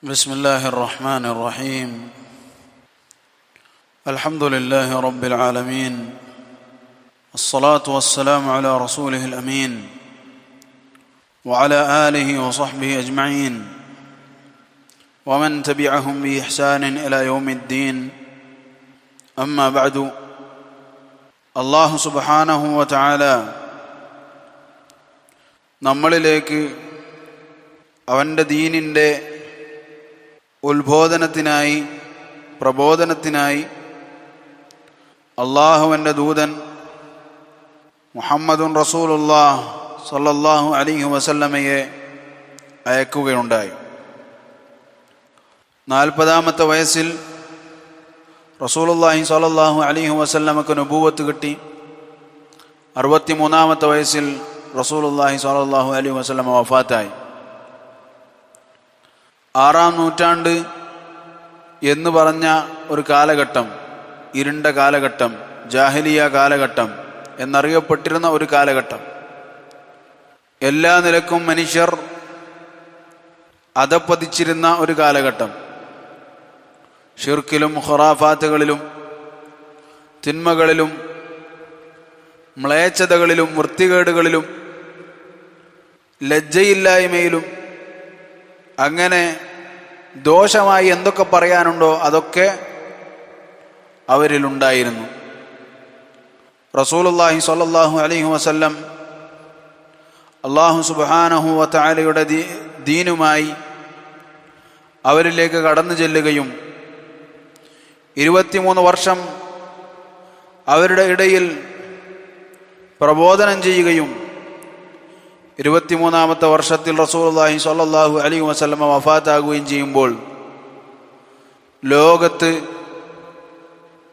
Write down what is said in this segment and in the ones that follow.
بسم الله الرحمن الرحيم. الحمد لله رب العالمين، الصلاة والسلام على رسوله الأمين وعلى آله وصحبه أجمعين ومن تبعهم بإحسان إلى يوم الدين. أما بعد، الله سبحانه وتعالى നമ്മളിലേക്ക് അവൻ്റെ ദീനിൻ്റെ ഉത്ബോധനത്തിനായി പ്രബോധനത്തിനായി അള്ളാഹുവിൻ്റെ ദൂതൻ മുഹമ്മദുൻ റസൂലുള്ളാഹ് സ്വല്ലല്ലാഹു അലൈഹി വസല്ലമയെ അയക്കുകയുണ്ടായി. 40-ാമത്തെ വയസ്സിൽ റസൂലുള്ളാഹി സ്വല്ലല്ലാഹു അലൈഹി വസല്ലമക്ക് നുബുവത്ത് കിട്ടി. 63-ാമത്തെ വയസ്സിൽ റസൂലുള്ളാഹി സ്വല്ലല്ലാഹു അലൈഹി വസല്ലമ വഫാത്തായി. 6-ാം നൂറ്റാണ്ട് എന്ന് പറഞ്ഞ ഒരു കാലഘട്ടം, ഇരുണ്ട കാലഘട്ടം, ജാഹിലിയ കാലഘട്ടം എന്നറിയപ്പെട്ടിരുന്ന ഒരു കാലഘട്ടം. എല്ലാ നിലക്കും മനുഷ്യർ അധപ്പതിച്ചിരുന്ന ഒരു കാലഘട്ടം. ഷിർക്കിലും ഖുറാഫാത്തുകളിലും തിന്മകളിലും മ്ലേച്ഛതകളിലും വൃത്തികേടുകളിലും ലജ്ജയില്ലായ്മയിലും അങ്ങനെ ദോഷമായി എന്തൊക്കെ പറയാനുണ്ടോ അതൊക്കെ അവരിലുണ്ടായിരുന്നു. റസൂലുള്ളാഹി സ്വല്ലല്ലാഹു അലൈഹി വസല്ലം അല്ലാഹു സുബ്ഹാനഹു വ തആലയുടെ ദീനുമായി അവരിലേക്ക് കടന്നു ചെല്ലുകയും 23 വർഷം അവരുടെ ഇടയിൽ പ്രബോധനം ചെയ്യുകയും 23-ാമത്തെ വർഷത്തിൽ റസൂലുള്ളാഹി സ്വല്ലല്ലാഹു അലൈഹി വസല്ലമ വഫാത്താകുകയും ചെയ്യുമ്പോൾ ലോകത്ത്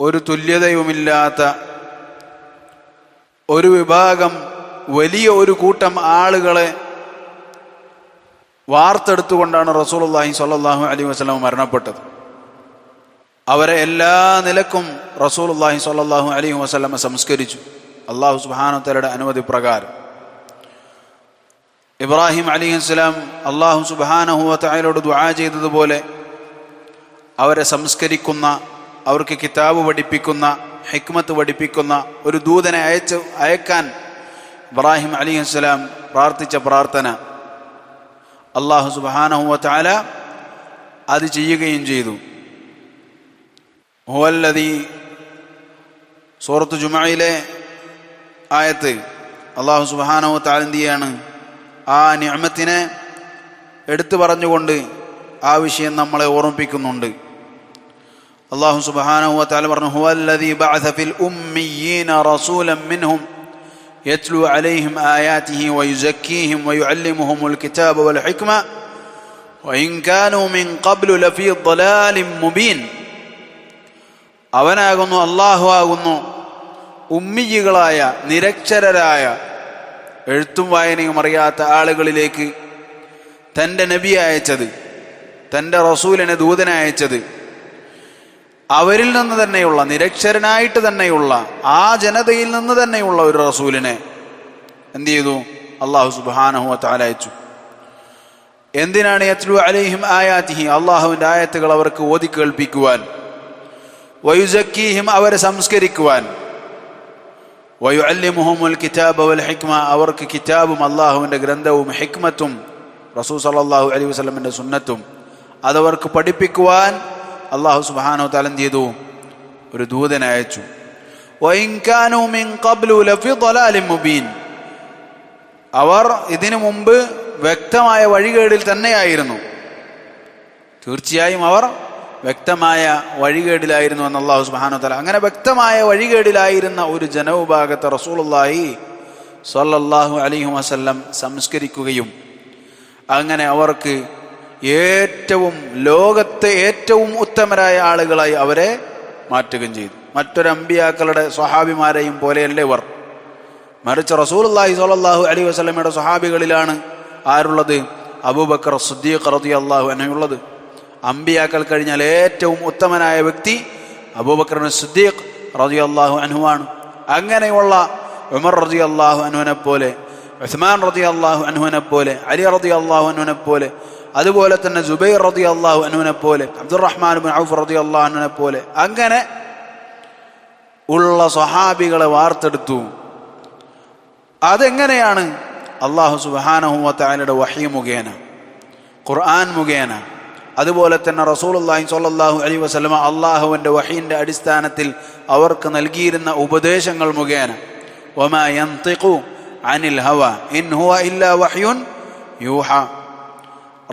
ഒരു തുല്യതയുമില്ലാത്ത ഒരു വിഭാഗം, വലിയ ഒരു കൂട്ടം ആളുകളെ വാർത്തെടുത്തുകൊണ്ടാണ് റസൂലുള്ളാഹി സ്വല്ലല്ലാഹു അലൈഹി വസല്ലമ മരണപ്പെട്ടത്. അവരെ എല്ലാ നിലക്കും റസൂലുള്ളാഹി സ്വല്ലല്ലാഹു അലൈഹി വസല്ലമ സംസ്കരിച്ചു, അല്ലാഹു സുബ്ഹാനഹു വ തആലയുടെ അനുമതി പ്രകാരം. ഇബ്രാഹിം അലൈഹിസ്സലാം അല്ലാഹു സുബ്ഹാനഹു വ തആലയോട് ദുആ ചെയ്തതുപോലെ അവരെ സംസ്കരിക്കുന്ന, അവർക്ക് കിതാബ് പഠിപ്പിക്കുന്ന, ഹിക്മത്ത് പഠിപ്പിക്കുന്ന ഒരു ദൂതനെ അയക്കാൻ ഇബ്രാഹിം അലൈഹിസ്സലാം പ്രാർത്ഥിച്ച പ്രാർത്ഥന അല്ലാഹു സുബ്ഹാനഹു വ തആല അത് ചെയ്യുകയും ചെയ്തു. ഹുവല്ലദീ സൂറത്ത് ജുമുഅയിലെ ആയത്ത് അല്ലാഹു സുബ്ഹാനഹു വ തആല എന്ത് ചെയ്യാണ്, ആ നിഅമത്തിനെ എടുത്തു പറഞ്ഞുകൊണ്ട് ആ വിഷയം നമ്മളെ ഓർമ്മിപ്പിക്കുന്നുണ്ട്. അല്ലാഹു സുബ്ഹാനഹു വ തആല പറഞ്ഞു, ഹുവല്ലദീ ബഅസ ഫിൽ ഉമ്മിയ്യീന റസൂലൻ മിൻഹും യത്ലു അലൈഹിം ആയാതിഹി വയുസക്കീഹിം വയുഅല്ലിമുഹുൽ കിതാബ വൽ ഹിക്മ വഇൻ കാനൂ മിൻ ഖബ്ലു ലഫീ ളലാലിൻ മുബീൻ. അവനാകുന്നു, അല്ലാഹു ആകുന്നു, ഉമ്മിയ്യികളായ നിരക്ഷരരായ എഴുത്തും വായനയും അറിയാത്ത ആളുകളിലേക്ക് തൻ്റെ നബിയെ അയച്ചത്, തൻ്റെ റസൂലിനെ ദൂതനെ അയച്ചത്. അവരിൽ നിന്ന് തന്നെയുള്ള, നിരക്ഷരനായിട്ട് തന്നെയുള്ള ആ ജനതയിൽ നിന്ന് തന്നെയുള്ള ഒരു റസൂലിനെ എന്ത് ചെയ്തു, അല്ലാഹു സുബ്ഹാനഹു വ തആല അയച്ചു. എന്തിനാണ്? യത്ലു അലൈഹിം ആയാതിഹി, അല്ലാഹുവിൻ്റെ ആയത്തുകൾ അവർക്ക് ഓതി കേൾപ്പിക്കുവാൻ, വയുസക്കീഹിം അവരെ സംസ്കരിക്കുവാൻ, വയുഅല്ലിമുഹുൽ കിതാബ വൽ ഹിക്മ അവർക്ക് കിതാബും അല്ലാഹുവിൻ്റെ ഗ്രന്ഥവും ഹിക്മത്തും റസൂൽ സല്ലല്ലാഹു അലൈഹി വസല്ലമിൻ്റെ സുന്നത്തും അതവർക്ക് പഠിപ്പിക്കുവാൻ അല്ലാഹു സുബ്ഹാനഹു വ തആല എന്ത് ചെയ്തു, ഒരു ദൂതനെ അയച്ചു. വഇൻ കാനൂ മിൻ ഖബ്ലു ലഫീ ളലാലിൻ മുബീൻ, അവർ ഇതിനു മുമ്പ് വ്യക്തമായ വഴികേടിൽ തന്നെയായിരുന്നു. തീർച്ചയായും അവർ വ്യക്തമായ വഴികേടിലായിരുന്നു എന്ന് അല്ലാഹു സുബ്ഹാനഹു വ തആല. അങ്ങനെ വ്യക്തമായ വഴികേടിലായിരുന്ന ഒരു ജനവിഭാഗത്തെ റസൂലുള്ളാഹി സ്വല്ലല്ലാഹു അലൈഹി വസല്ലം സംസ്കരിക്കുകയും അങ്ങനെ അവർക്ക് ലോകത്തെ ഏറ്റവും ഉത്തമരായ ആളുകളായി അവരെ മാറ്റുകയും ചെയ്തു. മറ്റൊരു അമ്പിയാക്കളുടെ സ്വഹാബിമാരെയും പോലെയല്ല ഇവർ. മറിച്ച് റസൂലുള്ളാഹി സ്വല്ലല്ലാഹു അലൈഹി വസല്ലമയുടെ സ്വഹാബികളിലാണ് ആരുള്ളത്? അബൂബക്കർ സിദ്ദീഖ് റളിയല്ലാഹു അൻഹു ഉള്ളത്. അമ്പിയാക്കൾ കഴിഞ്ഞാൽ ഏറ്റവും ഉത്തമനായ വ്യക്തി അബൂബക്കർ സിദ്ദീഖ് റളിയല്ലാഹു അൻഹു ആണ്. അങ്ങനെയുള്ള ഉമർ റളിയല്ലാഹു അൻഹുവിനെ പോലെ, ഉസ്മാൻ റളിയല്ലാഹു അൻഹുവിനെ പോലെ, അലി റളിയല്ലാഹു അൻഹുവിനെ പോലെ അതുപോലെ തന്നെ ജുബൈർ റളിയല്ലാഹു അൻഹുവിനെ പോലെ, അബ്ദുറഹ്മാൻ ഇബ്നു ഔഫ് റളിയല്ലാഹു അൻഹുവിനെ പോലെ അങ്ങനെ ഉള്ള സ്വഹാബികളെ വാർത്തെടുത്തു. അതെങ്ങനെയാണ്? അല്ലാഹു സുബ്ഹാനഹു വ തആലയുടെ വഹി മുഖേന, ഖുർആൻ മുഖേന, അതുപോലെ തന്നെ റസൂലുള്ളാഹി സ്വല്ലല്ലാഹു അലൈഹി വസല്ലമ അല്ലാഹുവിൻ്റെ വഹീൻ്റെ അടിസ്ഥാനത്തിൽ അവർക്ക് നൽകിയിരുന്ന ഉപദേശങ്ങൾ മുഖേന. വമാ യൻതിഖു അനിൽ ഹവ ഇൻ ഹുവ ഇല്ലാ വഹ്യുൻ യൂഹ.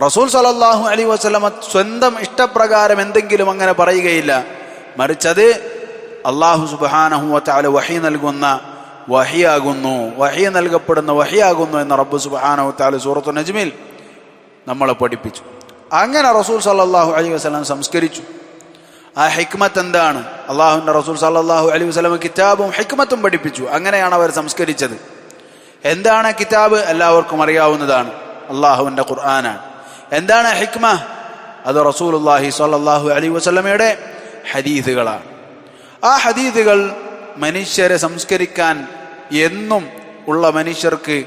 റസൂൽ സ്വല്ലല്ലാഹു അലൈഹി വസല്ലമ സ്വന്തം ഇഷ്ടപ്രകാരം എന്തെങ്കിലും അങ്ങനെ പറയുകയില്ല, മറിച്ചത് അല്ലാഹു സുബ്ഹാനഹു വ തആല വഹി നൽകുന്ന വഹിയാകുന്നു, വഹി നൽകപ്പെടുന്ന വഹിയാകുന്നു എന്ന് റബ്ബ് സുബ്ഹാനഹു വ തആല സൂറത്തുൻ നജ്മിൽ നമ്മളെ പഠിപ്പിച്ചു. അങ്ങനെ റസൂൽ സല്ലല്ലാഹു അലൈഹി വസല്ലം സംസ്കരിച്ചു. ആ ഹിക്മത്ത് എന്താണ്? അള്ളാഹുവിൻ്റെ റസൂൽ സല്ലല്ലാഹു അലൈഹി വസല്ലം കിതാബും ഹിക്മത്തും പഠിപ്പിച്ചു. അങ്ങനെയാണ് അവർ സംസ്കരിച്ചത്. എന്താണ് കിതാബ്? എല്ലാവർക്കും അറിയാവുന്നതാണ്, അള്ളാഹുവിൻ്റെ ഖുർആനാണ്. എന്താണ് ഹിക്മ? അത് റസൂലുള്ളാഹി സ്വല്ലല്ലാഹു അലൈഹി വസല്ലമയുടെ ഹദീസുകളാണ്. ആ ഹദീസുകൾ മനുഷ്യരെ സംസ്കരിക്കാൻ എന്നും ഉള്ള മനുഷ്യർക്ക്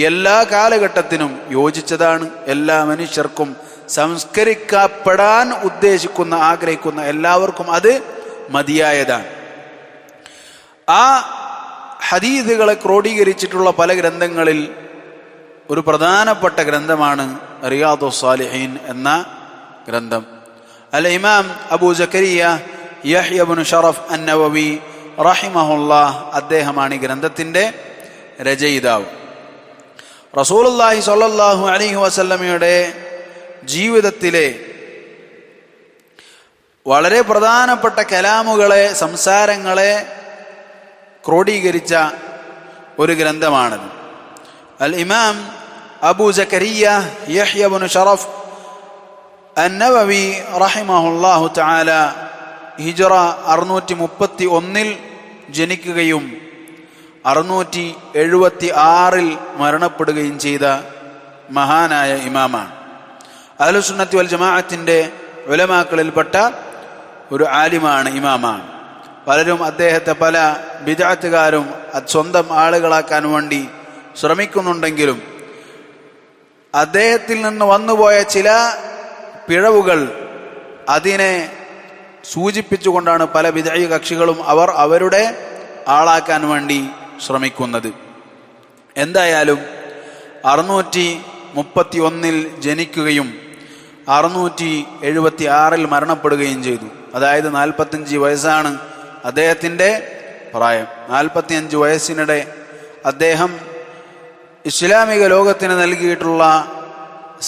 എല്ലാ കാലഘട്ടത്തിനും യോജിച്ചതാണ്. എല്ലാ മനുഷ്യർക്കും സംസ്കരിക്കപ്പെടാൻ ഉദ്ദേശിക്കുന്ന, ആഗ്രഹിക്കുന്ന എല്ലാവർക്കും അത് മതിയായതാണ്. ആ ഹദീസുകളെ ക്രോഡീകരിച്ചിട്ടുള്ള പല ഗ്രന്ഥങ്ങളിൽ ഒരു പ്രധാനപ്പെട്ട ഗ്രന്ഥമാണ് റിയാദുസ് സാലിഹീൻ എന്ന ഗ്രന്ഥം. അൽ ഇമാം അബൂ സക്കരിയ യഹ്യ ഇബ്നു ഷറഫ് അൻ-നവവി റഹിമഹുല്ലാഹ് അദ്ദേഹമാണ് ഈ ഗ്രന്ഥത്തിൻ്റെ രചയിതാവ്. റസൂലുള്ളാഹി സ്വല്ലല്ലാഹു അലൈഹി വസല്ലമയുടെ ജീവിതത്തിലെ വളരെ പ്രധാനപ്പെട്ട കലാമുകളെ, സംസാരങ്ങളെ ക്രോഡീകരിച്ച ഒരു ഗ്രന്ഥമാണത്. അൽ ഇമാം അബൂ സക്കരിയ യഹ്യ ഇബ്നു ഷറഫ് അൻ-നവവി റഹിമഹുല്ലാഹു തആല ഹിജ്റ 631 ജനിക്കുകയും 676 മരണപ്പെടുകയും ചെയ്ത മഹാനായ ഇമാമാണ്. അഹ്ലുസുന്നത്തി വൽ ജമാഅത്തിന്റെ ഉലമാക്കളിൽപ്പെട്ട ഒരു ആലിമാണ്, ഇമാമാണ്. പലരും അദ്ദേഹത്തെ പല ബിദ്അത്തുകാരും സ്വന്തം ആളുകളാക്കാൻ വേണ്ടി ശ്രമിക്കുന്നുണ്ടെങ്കിലും അദ്ദേഹത്തിൽ നിന്ന് വന്നുപോയ ചില പിഴവുകൾ അതിനെ സൂചിപ്പിച്ചുകൊണ്ടാണ് പല ബിദ്അ കക്ഷികളും അവരുടെ ആളാക്കാൻ വേണ്ടി ശ്രമിക്കുന്നത്. എന്തായാലും 631 ജനിക്കുകയും 676 മരണപ്പെടുകയും ചെയ്തു. അതായത് 45 വയസ്സാണ് അദ്ദേഹത്തിൻ്റെ പ്രായം. 45 വയസ്സിനിടെ അദ്ദേഹം ഇസ്ലാമിക ലോകത്തിന് നൽകിയിട്ടുള്ള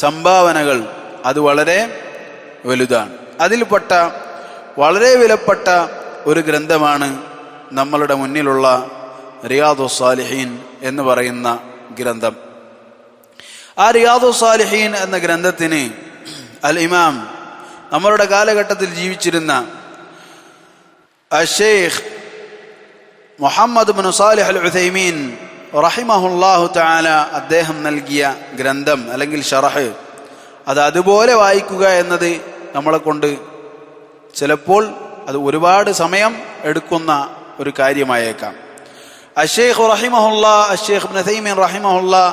സംഭാവനകൾ അത് വളരെ വലുതാണ്. അതിൽപ്പെട്ട വളരെ വിലപ്പെട്ട ഒരു ഗ്രന്ഥമാണ് നമ്മളുടെ മുന്നിലുള്ള റിയാദുസ് സാലിഹീൻ എന്ന് പറയുന്ന ഗ്രന്ഥം. ആ റിയാദുസ് സാലിഹീൻ എന്ന ഗ്രന്ഥത്തിന് അൽ ഇമാം, നമ്മളുടെ കാലഘട്ടത്തിൽ ജീവിച്ചിരുന്ന അശൈഖ് മുഹമ്മദ് ഇബ്നു സാലിഹ് അൽ ഉസൈമീൻ റഹിമഹുല്ലാഹു തആല അദ്ദേഹം നൽകിയ ഗ്രന്ഥം അല്ലെങ്കിൽ ഷറഹ്, അത് അതുപോലെ വായിക്കുക എന്നത് നമ്മളെ കൊണ്ട് ചിലപ്പോൾ അത് ഒരുപാട് സമയം എടുക്കുന്ന ഒരു കാര്യമായേക്കാം. അശൈഖ് റഹിമഹുല്ലാ, അശൈഖ് ഇബ്നു ഉസൈമീൻ റഹിമഹുല്ലാ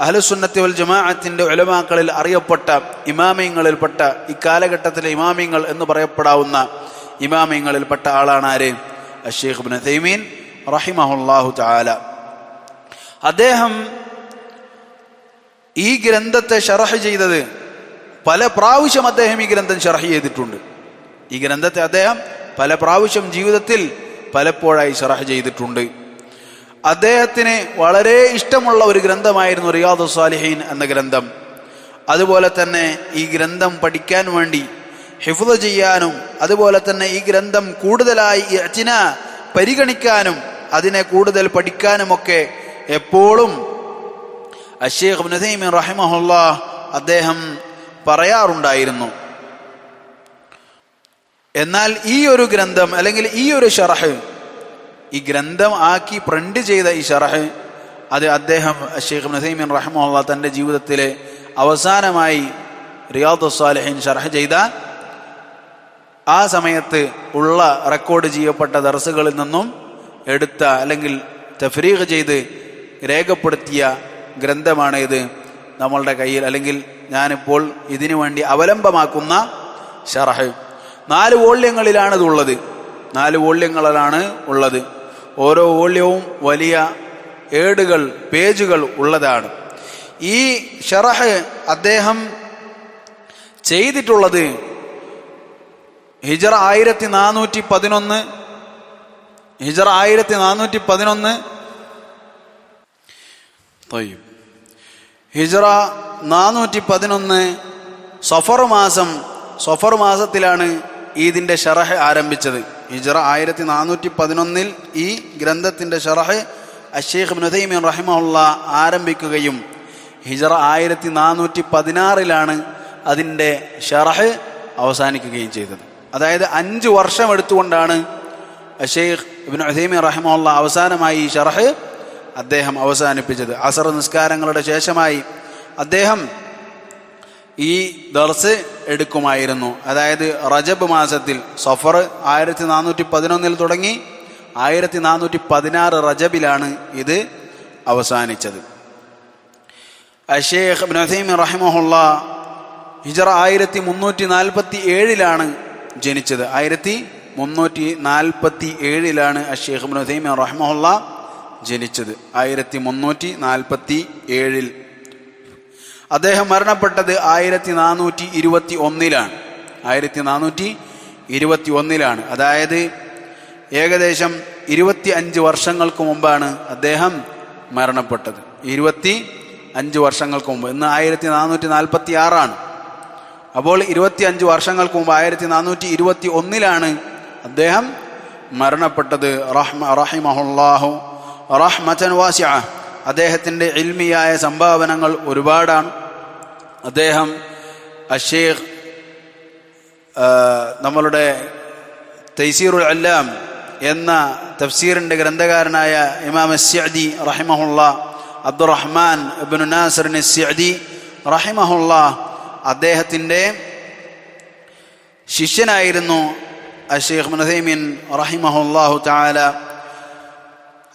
അഹ്ലുസുന്നത്തി വൽ ജമാഅത്തിന്റെ ഉലമാക്കളിൽ അറിയപ്പെട്ട ഇമാമിയങ്ങളിൽപ്പെട്ട, ഇക്കാലഘട്ടത്തിലെ ഇമാമിയങ്ങൾ എന്ന് പറയപ്പെടാവുന്ന ഇമാമിയങ്ങളിൽപ്പെട്ട ആളാണ് ആര്? അശൈഖ് ഇബ്നു ഉസൈമീൻ റഹിമഹുല്ലാഹു തആല. അദ്ദേഹം ഈ ഗ്രന്ഥത്തെ ഷറഹ് ചെയ്തത് പല പ്രാവശ്യം അദ്ദേഹം ഈ ഗ്രന്ഥം ഷറഹ് ചെയ്തിട്ടുണ്ട്. ഈ ഗ്രന്ഥത്തെ അദ്ദേഹം പല പ്രാവശ്യം ജീവിതത്തിൽ പലപ്പോഴായി ഷറഹ് ചെയ്തിട്ടുണ്ട്. അദ്ദേഹത്തിന് വളരെ ഇഷ്ടമുള്ള ഒരു ഗ്രന്ഥമായിരുന്നു റിയാദുസ് സാലിഹീൻ എന്ന ഗ്രന്ഥം. അതുപോലെ തന്നെ ഈ ഗ്രന്ഥം പഠിക്കാൻ വേണ്ടി, ഹിഫ്ള് ചെയ്യാനും, അതുപോലെ തന്നെ ഈ ഗ്രന്ഥം കൂടുതലായി പരിഗണിക്കാനും അതിനെ കൂടുതൽ പഠിക്കാനുമൊക്കെ എപ്പോഴും അശൈഖ് ഇബ്നു ഉസൈമീൻ റഹിമഹുല്ലാഹ് അദ്ദേഹം പറയാറുണ്ടായിരുന്നു. എന്നാൽ ഈ ഒരു ഗ്രന്ഥം അല്ലെങ്കിൽ ഈ ഒരു ഷറഹ്, ഈ ഗ്രന്ഥം ആക്കി പ്രിന്റ് ചെയ്ത ഈ ഷറഹ്, അത് അദ്ദേഹം അശൈഖ് ഇബ്നു ഉസൈമീൻ റഹിമഹുല്ലാഹ് തൻ്റെ ജീവിതത്തിലെ അവസാനമായി റിയാദുസ് സാലിഹീൻ ഷറഹ് ചെയ്ത ആ സമയത്ത് ഉള്ള റെക്കോർഡ് ചെയ്യപ്പെട്ട ദർസുകളിൽ നിന്നും എടുത്ത അല്ലെങ്കിൽ തഫ്രീഖ് ചെയ്ത് രേഖപ്പെടുത്തിയ ഗ്രന്ഥമാണ് ഇത് നമ്മളുടെ കയ്യിൽ, അല്ലെങ്കിൽ ഞാനിപ്പോൾ ഇതിനു വേണ്ടി അവലംബമാക്കുന്ന ഷറഹ്. 4 വോള്യങ്ങളിലാണിതുള്ളത്. 4 വോള്യങ്ങളിലാണ് ഉള്ളത്. ഓരോ വോള്യവും വലിയ ഏടുകൾ, പേജുകൾ ഉള്ളതാണ്. ഈ ഷറഹ് അദ്ദേഹം ചെയ്തിട്ടുള്ളത് ഹിജ്റ 1411 ഹിജ്റ 411 സഫർ മാസത്തിലാണ് ഇതിന്റെ ഷറഹ് ആരംഭിച്ചത്. ഹിജ്റ 1411 ഈ ഗ്രന്ഥത്തിന്റെ ഷറഹ് അശ്ശൈഖ് ഇബ്നു ഉസൈമീൻ റഹിമഹുല്ലാഹ് ആരംഭിക്കുകയും ഹിജ്റ 1416 അതിൻ്റെ ഷറഹ് അവസാനിക്കുകയും ചെയ്തത്. അതായത് 5 വർഷം എടുത്തുകൊണ്ടാണ് അശ്ശൈഖ് ഇബ്നു ഉസൈമീൻ റഹിമഹുല്ലാഹ് അവസാനമായി ഈ ഷറഹ് അദ്ദേഹം അവസാനിപ്പിച്ചത്. അസർ നിസ്കാരങ്ങളുടെ ശേഷമായി അദ്ദേഹം ഈ ദർസ് എടുക്കുമായിരുന്നു. അതായത് റജബ് മാസത്തിൽ സഫർ 1411 തുടങ്ങി 1416 റജബിലാണ് ഇത് അവസാനിച്ചത്. അശ്ശൈഖ് ഇബ്നു ഉസൈമീൻ റഹിമഹുല്ലാഹ് ഹിജ്റ 1347 ജനിച്ചത്. 1347 അശ്ശൈഖ് ഇബ്നു ഉസൈമീൻ റഹിമഹുല്ലാഹ് ജനിച്ചത്. 1347. അദ്ദേഹം മരണപ്പെട്ടത് 1421 1421. അതായത് ഏകദേശം 25 വർഷങ്ങൾക്ക് മുമ്പാണ് അദ്ദേഹം മരണപ്പെട്ടത്. 25 വർഷങ്ങൾക്ക് മുമ്പ്. ഇന്ന് 1446. അപ്പോൾ 25 വർഷങ്ങൾക്ക് മുമ്പ് 1421 അദ്ദേഹം മരണപ്പെട്ടത്. റഹിമഹുല്ലാഹു റഹ്മതൻ വാസിഅ. അദ്ദേഹത്തിൻ്റെ ഇൽമിയായ സംഭാവനകൾ ഒരുപാടാണ്. അദ്ദേഹം അശ്ശൈഖ് നമ്മളുടെ തൈസീറുൽ അല്ലാം എന്ന തഫ്സീറിൻ്റെ ഗ്രന്ഥകാരനായ ഇമാം അസ്സഅദി റഹിമഹുല്ലാഹ്, അബ്ദുറഹ്മാൻ ഇബ്നു നാസിർ അസ്സഅദി റഹിമഹുല്ലാഹ്, അദ്ദേഹത്തിൻ്റെ ശിഷ്യനായിരുന്നു അശ്ശൈഖ് ഇബ്നു ഉസൈമീൻ റഹിമഹുല്ലാഹു തആല.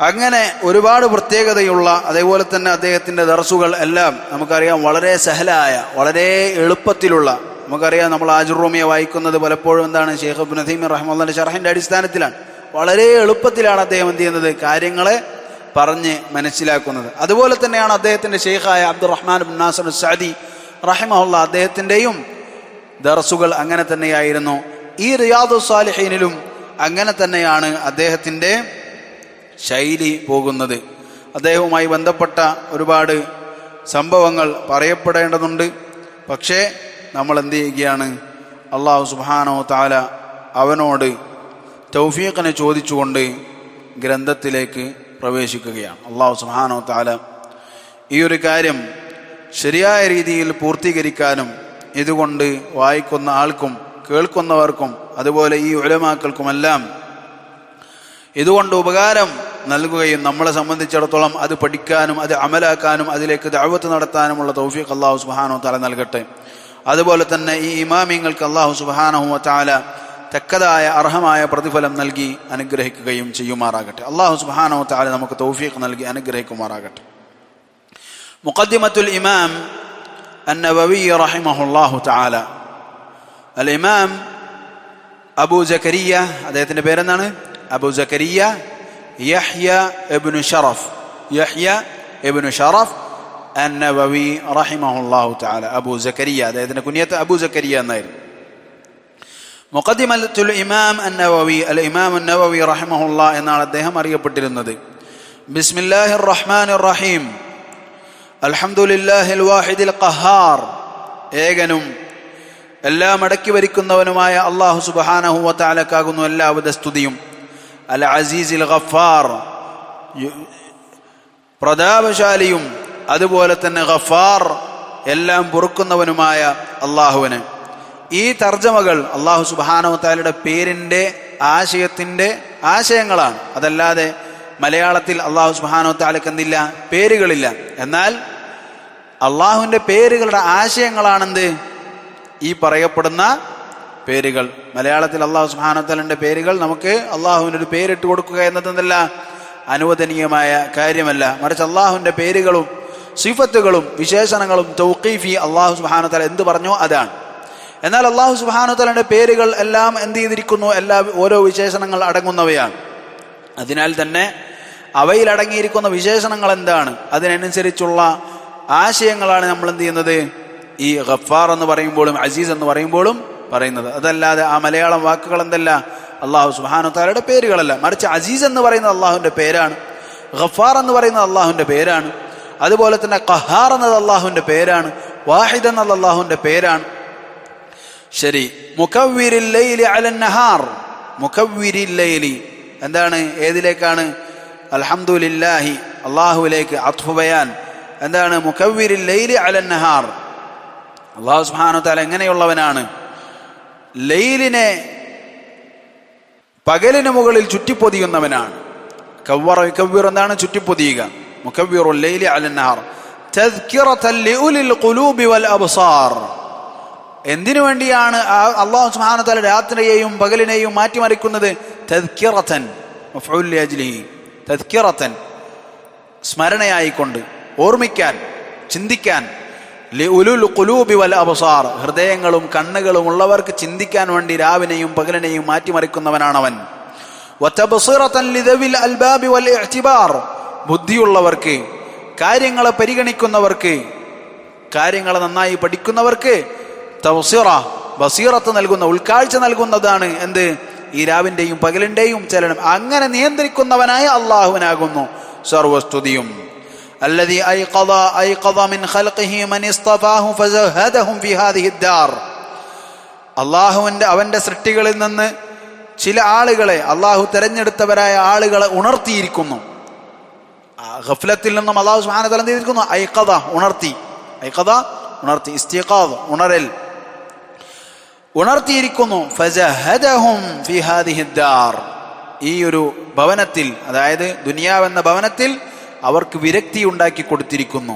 അങ്ങനെ ഒരുപാട് പ്രത്യേകതയുള്ള, അതേപോലെ തന്നെ അദ്ദേഹത്തിൻ്റെ ദർസുകൾ എല്ലാം നമുക്കറിയാം വളരെ സഹലായ, വളരെ എളുപ്പത്തിലുള്ള. നമുക്കറിയാം നമ്മൾ ആജുറൂമിയ വായിക്കുന്നത് പലപ്പോഴും എന്താണ്, ശൈഖ് ഇബ്നു ഉസൈമീൻ റഹിമഹുല്ലാഹിന്റെ ഷർഹിന്റെ അടിസ്ഥാനത്തിലാണ്. വളരെ എളുപ്പത്തിലാണ് അദ്ദേഹം എന്ത് ചെയ്യുന്നത്, കാര്യങ്ങളെ പറഞ്ഞ് മനസ്സിലാക്കുന്നത്. അതുപോലെ തന്നെയാണ് അദ്ദേഹത്തിൻ്റെ ശൈഖായ അബ്ദുറഹ്മാൻ ഇബ്നു നാസിർ അസ്സഅദി റഹിമഹുല്ലാഹ്, അദ്ദേഹത്തിൻ്റെയും ദർസുകൾ അങ്ങനെ തന്നെയായിരുന്നു. ഈ റിയാദുസ് സാലിഹീനിലും അങ്ങനെ തന്നെയാണ് അദ്ദേഹത്തിൻ്റെ ശൈലി പോകുന്നത്. അദ്ദേഹവുമായി ബന്ധപ്പെട്ട ഒരുപാട് സംഭവങ്ങൾ പറയപ്പെടേണ്ടതുണ്ട്. പക്ഷേ നമ്മൾ എന്ത് ചെയ്യുകയാണ്, അല്ലാഹു സുബ്ഹാനഹു തആല അവനോട് തൗഫീഖിനെ ചോദിച്ചുകൊണ്ട് ഗ്രന്ഥത്തിലേക്ക് പ്രവേശിക്കുകയാണ്. അല്ലാഹു സുബ്ഹാനഹു തആല ഈ ഒരു കാര്യം ശരിയായ രീതിയിൽ പൂർത്തീകരിക്കാനും ഇതുകൊണ്ട് വായിക്കുന്ന ആൾക്കും കേൾക്കുന്നവർക്കും അതുപോലെ ഈ ഉലമാക്കൾക്കുമെല്ലാം ഇതുകൊണ്ട് ഉപകാരം നൽകുകയും നമ്മളെ സംബന്ധിച്ചിടത്തോളം അത് പഠിക്കാനും അത് അമലാക്കാനും അതിലേക്ക് ദഅവത്ത് നടത്താനുമുള്ള തൗഫീഖ് അല്ലാഹു സുബ്ഹാനഹു തആല നൽകട്ടെ. അതുപോലെ തന്നെ ഈ ഇമാമിങ്ങൾക്ക് അല്ലാഹു സുബ്ഹാനഹു തആല തക്കതായ അർഹമായ പ്രതിഫലം നൽകി അനുഗ്രഹിക്കുകയും ചെയ്യുമാറാകട്ടെ. അല്ലാഹു സുബ്ഹാനഹു തആല നമുക്ക് തൗഫീഖ് നൽകി അനുഗ്രഹിക്കുമാറാകട്ടെ. മുഖദ്ദിമത്തുൽ ഇമാം അന്നവവി റഹിമഹുല്ലാഹു തആല. അൽ ഇമാം അബൂ സക്കരിയ, അദ്ദേഹത്തിന്റെ പേരെന്താണ്? അബൂ സക്കരിയ യഹ്യ ഇബ്നു ഷറഫ് അന്നവവി റഹിമഹുല്ലാഹു തആല. അബൂ സക്കരിയ, അദ്ദേഹത്തിന്റെ കുനിയത്ത് അബൂ സക്കരിയ എന്നായിരുന്നു. മുഖദ്ദിമത്തുൽ ഇമാം അന്നവവി, അൽ ഇമാം അന്നവവി റഹിമഹുല്ലാഹ് എന്നാണ് അദ്ദേഹം അറിയപ്പെട്ടിരുന്നത്. ബിസ്മില്ലാഹിർ റഹ്മാനിർ റഹീം. അൽഹംദുലില്ലാഹിൽ വാഹിദിൽ ഖഹാർ. ഏകനും എല്ലാം അടക്കി ഭരിക്കുന്നവനുമായ അല്ലാഹു സുബ്ഹാനഹു വ തആലക്കാകുന്നു എല്ലാവിധ സ്തുതിയും. അൽ അസീസിൽ ഗഫാർ, പ്രതാപശാലിയും അതുപോലെ തന്നെ ഗഫാർ, എല്ലാം പൊറുക്കുന്നവനുമായ അള്ളാഹുവിന്. ഈ തർജ്ജമകൾ അല്ലാഹു സുബ്ഹാനഹു വ തആലയുടെ പേരിൻ്റെ ആശയത്തിൻ്റെ ആശയങ്ങളാണ്. അതല്ലാതെ മലയാളത്തിൽ അല്ലാഹു സുബ്ഹാനഹു വ തആലക്ക് എന്തില്ല, പേരുകളില്ല. എന്നാൽ അള്ളാഹുവിൻ്റെ പേരുകളുടെ ആശയങ്ങളാണെന്ത്, ഈ പറയപ്പെടുന്ന പേരുകൾ. മലയാളത്തിൽ അല്ലാഹു സുബ്ഹാനഹു വ തആലയുടെ പേരുകൾ നമുക്ക് അള്ളാഹുവിനൊരു പേരിട്ട് കൊടുക്കുക എന്നതെന്നല്ല അനുവദനീയമായ കാര്യമല്ല. മറിച്ച് അള്ളാഹുവിൻ്റെ പേരുകളും സിഫത്തുകളും വിശേഷണങ്ങളും തൗഖീഫി അള്ളാഹു സുബ്ഹാനഹു വതആല എന്ത് പറഞ്ഞോ അതാണ്. എന്നാൽ അള്ളാഹു സുബ്ഹാനഹു വതആലയുടെ പേരുകൾ എല്ലാം എന്ത് ചെയ്തിരിക്കുന്നു, ഓരോ വിശേഷണങ്ങൾ അടങ്ങുന്നവയാണ്. അതിനാൽ തന്നെ അവയിൽ അടങ്ങിയിരിക്കുന്ന വിശേഷണങ്ങൾ എന്താണ്, അതിനനുസരിച്ചുള്ള ആശയങ്ങളാണ് നമ്മൾ എന്ത് ചെയ്യുന്നത്, ഈ ഗഫാർ എന്ന് പറയുമ്പോഴും അസീസ് എന്ന് പറയുമ്പോഴും പറയുന്നത്. അതല്ലാതെ ആ മലയാളം വാക്കുകൾ എന്തല്ല, അള്ളാഹു സുബ്ഹാനഹു വതആലയുടെ പേരുകളല്ല. മറിച്ച് അസീസ് എന്ന് പറയുന്നത് അള്ളാഹുവിന്റെ പേരാണ്, ഗഫാർ എന്ന് പറയുന്നത് അള്ളാഹുവിന്റെ പേരാണ്. അതുപോലെ തന്നെ ഖഹാർ എന്നത് അള്ളാഹുവിന്റെ പേരാണ്, വാഹിദ് എന്നത് അള്ളാഹുവിന്റെ പേരാണ്. ശരി, മുകവ്വിരിൽ ലൈലി അലൻ നഹാർ, മുകവ്വിരിൽ ലൈലി എന്താണ്, ഏതിലേക്കാണ്, അൽഹംദുലില്ലാഹി അള്ളാഹുവിലേക്ക് അത്ഫു ബയാൻ. എന്താണ് മുകവ്വിരിൽ ലൈലി അലൻ നഹാർ, അള്ളാഹു സുബ്ഹാനഹു വതആല എങ്ങനെയുള്ളവനാണ്, ലൈലിനെ പകലിന് മുകളിൽ ചുറ്റിപ്പൊതിയുന്നവനാണ്. കവ്വറ യുകവ്വിർ എന്താണ്, ചുറ്റിപ്പൊതിയുക. മുകവ്വിറുൽ ലൈലി അലൻ നഹാർ തദ്കിറതൻ ലിഉലിൽ ഖുലൂബി വൽ അബ്സാർ. എന്തിനു വേണ്ടിയാണ് അല്ലാഹു സുബ്ഹാനഹു വതആല രാത്രിയെയും പകലിനെയും മാറ്റിമറിക്കുന്നത്? തദ്കിറതൻ മഫ്ഊൽ ലിഅജ്ലിഹി, തദ്കിറതൻ സ്മരണയായിക്കൊണ്ട്, ഓർമ്മിക്കാൻ, ചിന്തിക്കാൻ. ലിഉലുൽ ഖുലൂബി വൽ അബ്സാർ, ഹൃദയങ്ങളും കണ്ണുകളും ഉള്ളവർക്ക് ചിന്തിക്കാൻ വേണ്ടി രാവിനെയും പകലിനെയും മാറ്റിമറിക്കുന്നവനാണവൻ. വതബ്സിറതൻ ലിദവിൽ അൽബാബി വൽ ഇഅ്തിബാർ, ബുദ്ധിയുള്ളവർക്ക്, കാര്യങ്ങളെ പരിഗണിക്കുന്നവർക്ക്, കാര്യങ്ങളെ നന്നായി പഠിക്കുന്നവർക്ക് തബ്സിറ, ബസീറത്ത് നൽകുന്ന, ഉൾക്കാഴ്ച നൽകുന്നതാണ് എന്ത്, ഈ രാവിന്റെയും പകലിന്റെയും ചലനം. അങ്ങനെ നിയന്ത്രിക്കുന്നവനായ അള്ളാഹുവിനാകുന്നു സർവസ്തുതിയും. الذي أيقظ من خلقه من اصطفاه فزهدهم في هذه الدار. അവന്റെ സൃഷ്ടികളിൽ നിന്ന് ചില ആളുകളെ അള്ളാഹു തെരഞ്ഞെടുത്തവരായ ആളുകളെ ഉണർത്തിയിരിക്കുന്നു. ഗഫ്ലത്തിൽ നിന്നും അള്ളാഹു സുബ്ഹാനഹു വതആല ചെയ്തിരിക്കുന്നു, ഐഖദ ഉണർത്തി, ഐഖദ ഉണർത്തി, ഇസ്തിഖാദ് ഉണരൽ, ഉണർത്തിയിരിക്കുന്നു. ഫസഹദഹും ഫി ഹാദിഹി ദാർ, ഈ ഒരു ഭവനത്തിൽ, അതായത് ദുനിയാവെന്ന ഭവനത്തിൽ അവർക്ക് വിരക്തി ഉണ്ടാക്കി കൊടുത്തിരിക്കുന്നു.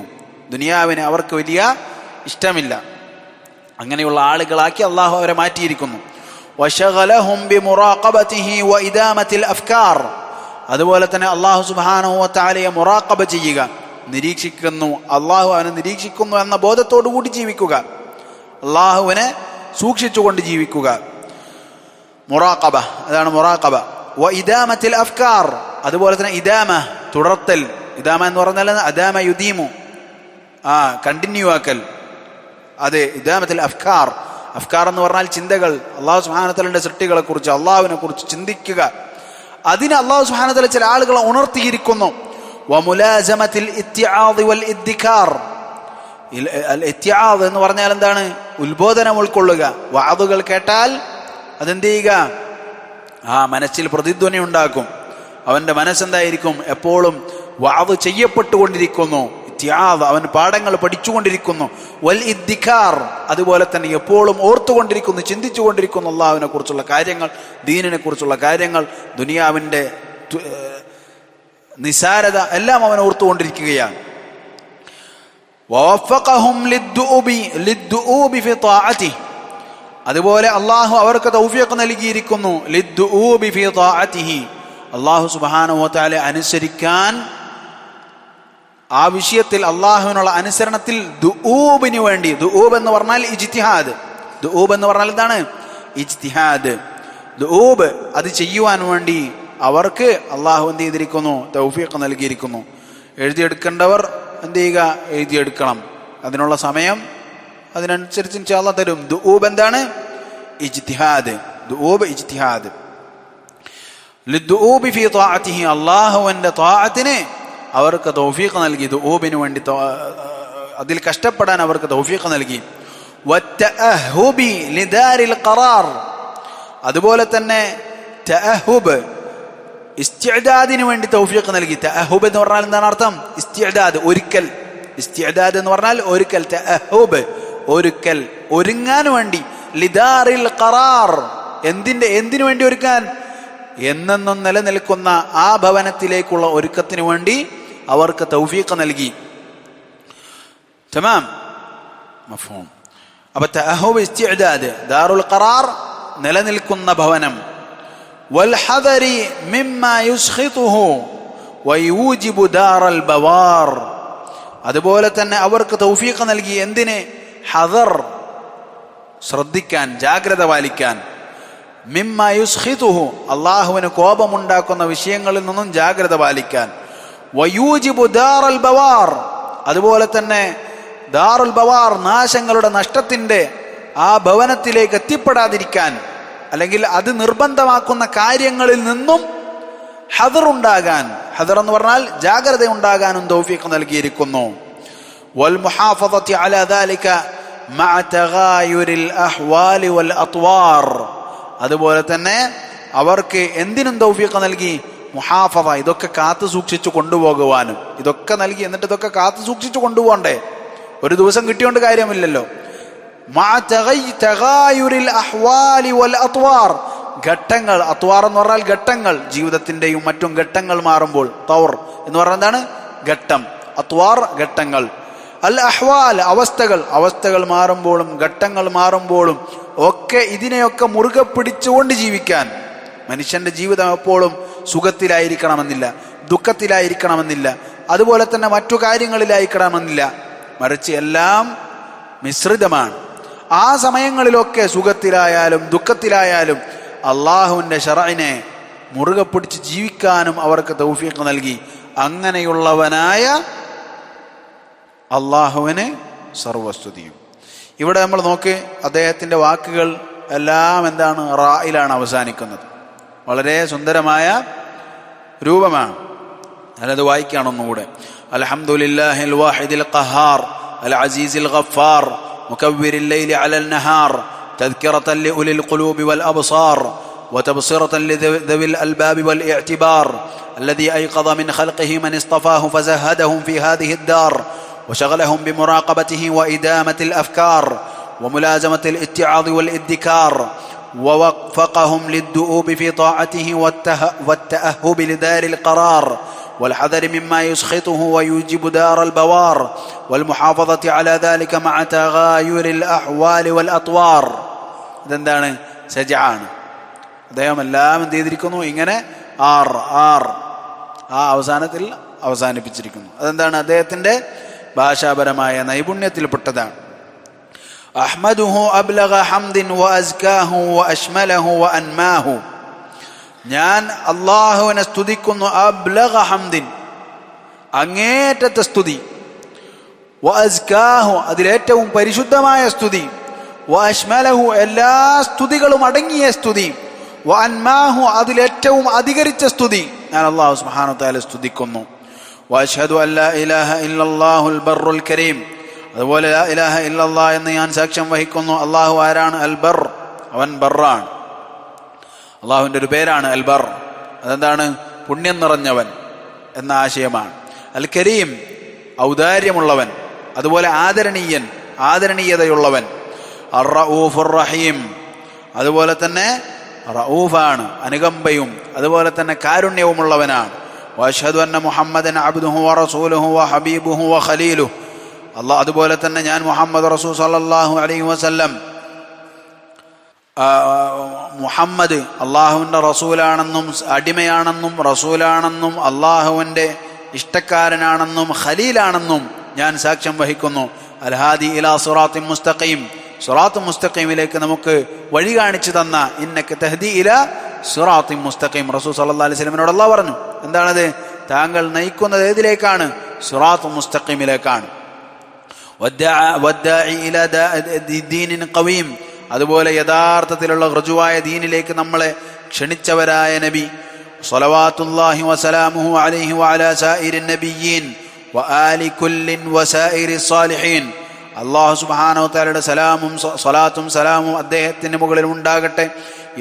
ദുനിയാവിന് അവർക്ക് വലിയ ഇഷ്ടമില്ല. അങ്ങനെയുള്ള ആളുകളാക്കി അള്ളാഹു അവരെ മാറ്റിയിരിക്കുന്നു. വശഗലഹും ബിമുറാഖബതിഹി വഇദാമത്തിൽ അഫ്കാർ, അതുപോലെ തന്നെ അള്ളാഹു സുബ്ഹാനഹു വതആലയെ മുറാഖബ ചെയ്യുക, നിരീക്ഷിക്കുന്നു, അള്ളാഹു അവനെ നിരീക്ഷിക്കുന്നു എന്ന ബോധത്തോടു കൂടി ജീവിക്കുക, അള്ളാഹുവിനെ സൂക്ഷിച്ചുകൊണ്ട് ജീവിക്കുക. മുറാഖബ, അതാണ് മുറാഖബ. വഇദാമത്തിൽ അഫ്കാർ, അതുപോലെ തന്നെ ഇദാമ, തുടർത്തൽ. ഇദാമ എന്ന് പറഞ്ഞാൽ അദാമ യുദീമു, കണ്ടിന്യൂ ആക്കൽ. അതെ, ഇദാമത്തിൽ അഫ്കാർ. അഫ്കാർ എന്ന് പറഞ്ഞാൽ ചിന്തകൾ, അള്ളാഹു സുബ്ഹാനഹു വതആലയുടെ സൃഷ്ടികളെ കുറിച്ച്, അള്ളാഹുവിനെ കുറിച്ച് ചിന്തിക്കുക. അതിന് അള്ളാഹു സുബ്ഹാനഹു വതആല ചില ആളുകളെ ഉണർത്തിയിരിക്കുന്നു. വമുലാസമത്തിൽ ഇത്തിആദ് വൽ ഇദ്ദികാർ. ഇത്തിആദ് എന്ന് പറഞ്ഞാൽ എന്താണ്, ഉത്ബോധനം ഉൾക്കൊള്ളുക. വഅദുകൾ കേട്ടാൽ അതെന്ത് ചെയ്യുക, മനസ്സിൽ പ്രതിധ്വനി ഉണ്ടാക്കും. അവന്റെ മനസ്സെന്തായിരിക്കും, എപ്പോഴും വഅദ് ചെയ്യപ്പെട്ടുകൊണ്ടിരിക്കുന്നു. ഇത്തിആദ്, അവൻ പാഠങ്ങൾ പഠിച്ചുകൊണ്ടിരിക്കുന്നു. വൽ ഇദ്ദികാർ, അതുപോലെ തന്നെ എപ്പോഴും ഓർത്തുകൊണ്ടിരിക്കുന്നു, ചിന്തിച്ചുകൊണ്ടിരിക്കുന്നു അള്ളാഹുവിനെ കുറിച്ചുള്ള കാര്യങ്ങൾ, ദീനിനെ കുറിച്ചുള്ള കാര്യങ്ങൾ, ദുനിയാവിന്റെ നിസാരത എല്ലാം അവൻ ഓർത്തുകൊണ്ടിരിക്കുകയാണ്. വവഫഖഹും ലിദ്ദുഊബി ഫി ത്വാഅതിഹി, അതുപോലെ അള്ളാഹു അവർക്ക് തൗഫീഖ് നൽകിയിരിക്കുന്നു. ലിദ്ദുഊബി ഫി ത്വാഅതിഹി, അള്ളാഹു സുബ്ഹാനഹു വതആല അനുസരിക്കാൻ, ആ വിഷയത്തിൽ അള്ളാഹുവിനുള്ള അനുസരണത്തിൽ ദുഊബിന് വേണ്ടി. ദുഊബ് എന്ന് പറഞ്ഞാൽ ഇജ്തിഹാദ്. ദുഊബ് എന്ന് പറഞ്ഞാൽ എന്താണ്, ഇജ്തിഹാദ്. ദുഊബ് അത് ചെയ്യുവാൻ വേണ്ടി അവർക്ക് അള്ളാഹു എന്ത് ചെയ്തിരിക്കുന്നു, തൗഫീഖ് നൽകിയിരിക്കുന്നു. എഴുതിയെടുക്കേണ്ടവർ എന്ത് ചെയ്യുക, എഴുതിയെടുക്കണം. അതിനുള്ള സമയം അതിനനുസരിച്ച് ഇൻഷാ അല്ലാഹ് തരും. ദുഊബ് എന്താണ്, ഇജ്തിഹാദ്. ദുഊബ് ഇജ്തിഹാദ്. ലിദ്ദുഊബി ഫീ ത്വാഅതിഹി, അള്ളാഹുവിന്റെ ത്വാഅത്തിന് അവർക്ക് തൗഫീഖ് നൽകി. ദുഊബിന് വേണ്ടി അതിൽ കഷ്ടപ്പെടാൻ അവർക്ക് തൗഫീഖ് നൽകി. വത്തഅഹുബി ലിദാരിൽ ഖറാർ, അതുപോലെ തന്നെ തഅഹുബ്, ഇസ്തിഅദാദിന് വേണ്ടി തൗഫീഖ് നൽകി. തഅഹുബ് എന്ന് പറഞ്ഞാൽ എന്താണ് അർത്ഥം, ഇസ്തിഅദാദ്, ഒരുക്കൽ. ഇസ്തിഅദാദ് എന്ന് പറഞ്ഞാൽ ഒരുക്കൽ. തഅഹുബ്, ഒരുക്കൽ, ഒരുങ്ങാൻ വേണ്ടി. ലിദാരിൽ ഖറാർ, എന്തിനു വേണ്ടി ഒരുക്കാൻ, എന്നെന്നും നിലനിൽക്കുന്ന ആ ഭവനത്തിലേക്കുള്ള ഒരുക്കത്തിന് വേണ്ടി അവർക്ക് തൗഫീഖ് നൽകി. തമാം, മഫ്ഹൂം. അപ്പൊ തഅഹുബ്, ഇസ്തിഅദാദ്, ദാറുൽ ഖറാർ, നിലനിൽക്കുന്ന ഭവനം. വൽഹദരി മിമ്മാ യുസ്ഖിതുഹു വയൂജിബു ദാറൽ ബവാർ, അതുപോലെ തന്നെ അവർക്ക് തൗഫീഖ് നൽകി. എന്തിന്? ഹദർ, ശ്രദ്ധിക്കാൻ, ജാഗ്രത പാലിക്കാൻ. മിമ്മ യുസ്ഖിതുഹു, അള്ളാഹുവിന് കോപമുണ്ടാക്കുന്ന വിഷയങ്ങളിൽ നിന്നും ജാഗ്രത പാലിക്കാൻ. വയൂജിബു ദാറൽ ബവാർ, അതുപോലെ തന്നെ ദാറുൽ ബവാർ, നാശങ്ങളുടെ നഷ്ടത്തിന്റെ ആ ഭവനത്തിലേക്ക് എത്തിപ്പെടാതിരിക്കാൻ, അല്ലെങ്കിൽ അത് നിർബന്ധമാക്കുന്ന കാര്യങ്ങളിൽ നിന്നും ഹദർ ഉണ്ടാകാൻ, ഹദർ എന്ന് പറഞ്ഞാൽ ജാഗ്രത ഉണ്ടാകാനും തൗഫീഖ് നൽകിയിരിക്കുന്നു. വൽ മുഹാഫദത്തി അലാ ദാലിക മഅ തഗായുരിൽ അഹ്വാലി വൽ അത്വാർ, അതുപോലെ തന്നെ അവർക്ക് എന്തിനും തൗഫീഖ് നൽകി? മുഹാഫദ, ഇതൊക്കെ കാത്തു സൂക്ഷിച്ചു കൊണ്ടുപോകുവാനും. ഇതൊക്കെ നൽകി, എന്നിട്ട് ഇതൊക്കെ കാത്തു സൂക്ഷിച്ചു കൊണ്ടുപോകണ്ടേ? ഒരു ദിവസം കിട്ടിയോണ്ട് കാര്യമില്ലല്ലോ. മഅ തഗായുരിൽ അഹ്വാലി വൽ അത്വാർ, ഘട്ടങ്ങൾ, അത്വാർ എന്ന് പറഞ്ഞാൽ ഘട്ടങ്ങൾ, ജീവിതത്തിന്റെയും മറ്റും ഘട്ടങ്ങൾ മാറുമ്പോൾ. തൗർ എന്ന് പറഞ്ഞാൽ എന്താണ്? ഘട്ടം. അത്വാർ ഘട്ടങ്ങൾ. അൽ അഹ്വാൽ അവസ്ഥകൾ, അവസ്ഥകൾ മാറുമ്പോഴും ഘട്ടങ്ങൾ മാറുമ്പോഴും ഒക്കെ ഇതിനെയൊക്കെ മുറുകെ പിടിച്ചുകൊണ്ട് ജീവിക്കാൻ. മനുഷ്യന്റെ ജീവിതം എപ്പോഴും സുഖത്തിലായിരിക്കണമെന്നില്ല, ദുഃഖത്തിലായിരിക്കണമെന്നില്ല, അതുപോലെ തന്നെ മറ്റു കാര്യങ്ങളിലായിരിക്കണമെന്നില്ല. മറിച്ച് എല്ലാം മിശ്രിതമാണ്. ആ സമയങ്ങളിലൊക്കെ സുഖത്തിലായാലും ദുഃഖത്തിലായാലും അള്ളാഹുവിൻ്റെ ശറഇനെ മുറുകെ പിടിച്ച് ജീവിക്കാനും അവർക്ക് തൗഫീഖ് നൽകി. അങ്ങനെയുള്ളവനായ അള്ളാഹുവിന് സർവസ്തുതിയും. ഇവിടെ നമ്മൾ നോക്ക്, അദ്ദേഹത്തിൻ്റെ വാക്കുകൾ എല്ലാം എന്താണ്? റായിലാണ് അവസാനിക്കുന്നത്. വളരെ സുന്ദരമായ രൂപമാണ്. അല്ലത് വായിക്കുകയാണൊന്നുകൂടെ. അൽഹംദുലില്ലാഹിൽ വാഹിദിൽ ഖഹാർ അൽ അസീസിൽ ഗഫാർ മുകവ്വിരിൽ ലൈലി അലൽ നഹാർ തദ്കിറതൻ ലിഉലിൽ ഖുലൂബി വൽ അബ്സാർ വതബ്സിറതൻ ലിദവിൽ അൽബാബി വൽ ഇഅ്തിബാർ الذي أيقظ من خلقه من اصطفاه فزهدهم في هذه الدار وشغلهم بمراقبته وإدامة الأفكار وملازمة الاتعاظ والادكار ووفقهم للدؤوب في طاعته والتأهب لدار القرار والحذر مما يسخطه ويوجب دار البوار والمحافظة على ذلك مع تغاير الأحوال والأطوار. ഇതെന്താണ്? സജആണ്. അദ്ദേഹം എല്ലാം എന്ത് ചെയ്തിരിക്കുന്നു? ഇങ്ങനെ ആ അവസാനത്തിൽ അവസാനിപ്പിച്ചിരിക്കുന്നു. അതെന്താണ്? അദ്ദേഹത്തിൻ്റെ ഭാഷാപരമായ നൈപുണ്യത്തിൽപ്പെട്ടതാണ്. അഹ്മദുഹു അബ്ലഗ ഹംദിൻ വഅസ്കാഹു വഅശ്മലഹു വഅൻമാഹു, ഞാൻ അള്ളാഹുവിനെ സ്തുതിക്കുന്നു. അബ്ലഗ ഹംദിൻ, അങ്ങേറ്റത്തെ സ്തുതി. വഅസ്കാഹു, അതിലേറ്റവും പരിശുദ്ധമായ സ്തുതി. വഅശ്മലഹു, എല്ലാ സ്തുതികളും അടങ്ങിയ സ്തുതി. വഅൻമാഹു, അതിലേറ്റവും അധികരിച്ച സ്തുതി ഞാൻ അല്ലാഹു സുബ്ഹാനഹു വ തആല സ്തുതിക്കുന്നു. വഅശ്ഹദു അൻ ലാ ഇലാഹ ഇല്ലല്ലാഹുൽ ബർറുൽ കരീം, അതുപോലെ ലാ ഇലാഹ ഇല്ലല്ലാഹ് എന്ന് ഞാൻ സാക്ഷ്യം വഹിക്കുന്നു. അള്ളാഹു ആരാണ്? അൽ ബർ, അവൻ ബർറാണ്. അള്ളാഹുവിൻ്റെ ഒരു പേരാണ് അൽ ബർ. അതെന്താണ്? പുണ്യം നിറഞ്ഞവൻ എന്ന ആശയമാണ്. അൽ കരീം, ഔദാര്യമുള്ളവൻ, അതുപോലെ ആദരണീയൻ, ആദരണീയതയുള്ളവൻ. അർ റഊഫുർ റഹീം, അതുപോലെ തന്നെ റഊഫാണ്, അനുകമ്പയും അതുപോലെ തന്നെ കാരുണ്യവുമുള്ളവനാണ്. വഅശ്ഹദു അന്ന മുഹമ്മദൻ അബ്ദുഹു വറസൂലുഹു വഹബീബുഹു വഖലീലുഹു, അല്ലാഹ് അതുപോലെ തന്നെ ഞാൻ മുഹമ്മദ് റസൂൽ സല്ലല്ലാഹു അലൈഹി വസല്ലം, മുഹമ്മദ് അള്ളാഹുവിൻ്റെ റസൂലാണെന്നും അടിമയാണെന്നും റസൂലാണെന്നും അള്ളാഹുവിൻ്റെ ഇഷ്ടക്കാരനാണെന്നും ഖലീലാണെന്നും ഞാൻ സാക്ഷ്യം വഹിക്കുന്നു. അൽ ഹാദി ഇലാ സിറാത്തിൻ മുസ്തഖീം, സിറാത്തുൽ മുസ്തഖീമിലേക്ക് നമുക്ക് വഴി കാണിച്ചു തന്ന ഇന്നക തഹ്ദി ഇലാ സിറാത്തിൻ മുസ്തഖീം. റസൂൽ സല്ലല്ലാഹു അലൈഹി വസല്ലമയോട് അള്ളാഹ് പറഞ്ഞു, എന്താണത്? താങ്കൾ നയിക്കുന്നത് ഏതിലേക്കാണ്? സിറാത്തുൽ മുസ്തഖീമിലേക്കാണ്. വദ്ദാഇ ഇലാ ദീനിൻ ഖവീം, അതുപോലെ യഥാർത്ഥത്തിലുള്ള ഋജുവായ ദീനിലേക്ക് നമ്മളെ ക്ഷണിച്ചവരായ നബി. സ്വലവാത്തുല്ലാഹി വസലാമുഹു അലൈഹി വഅലാ സായിരിൻ നബിയ്യീൻ വആലി കുല്ലിൻ വസായിരി സ്വാലിഹീൻ. അല്ലാഹു സുബ്ഹാനഹു വ തആലയുടെ സലാമും സ്വലാത്തും സലാമും അദ്ദേഹത്തിന് മുകളിൽ ഉണ്ടാകട്ടെ,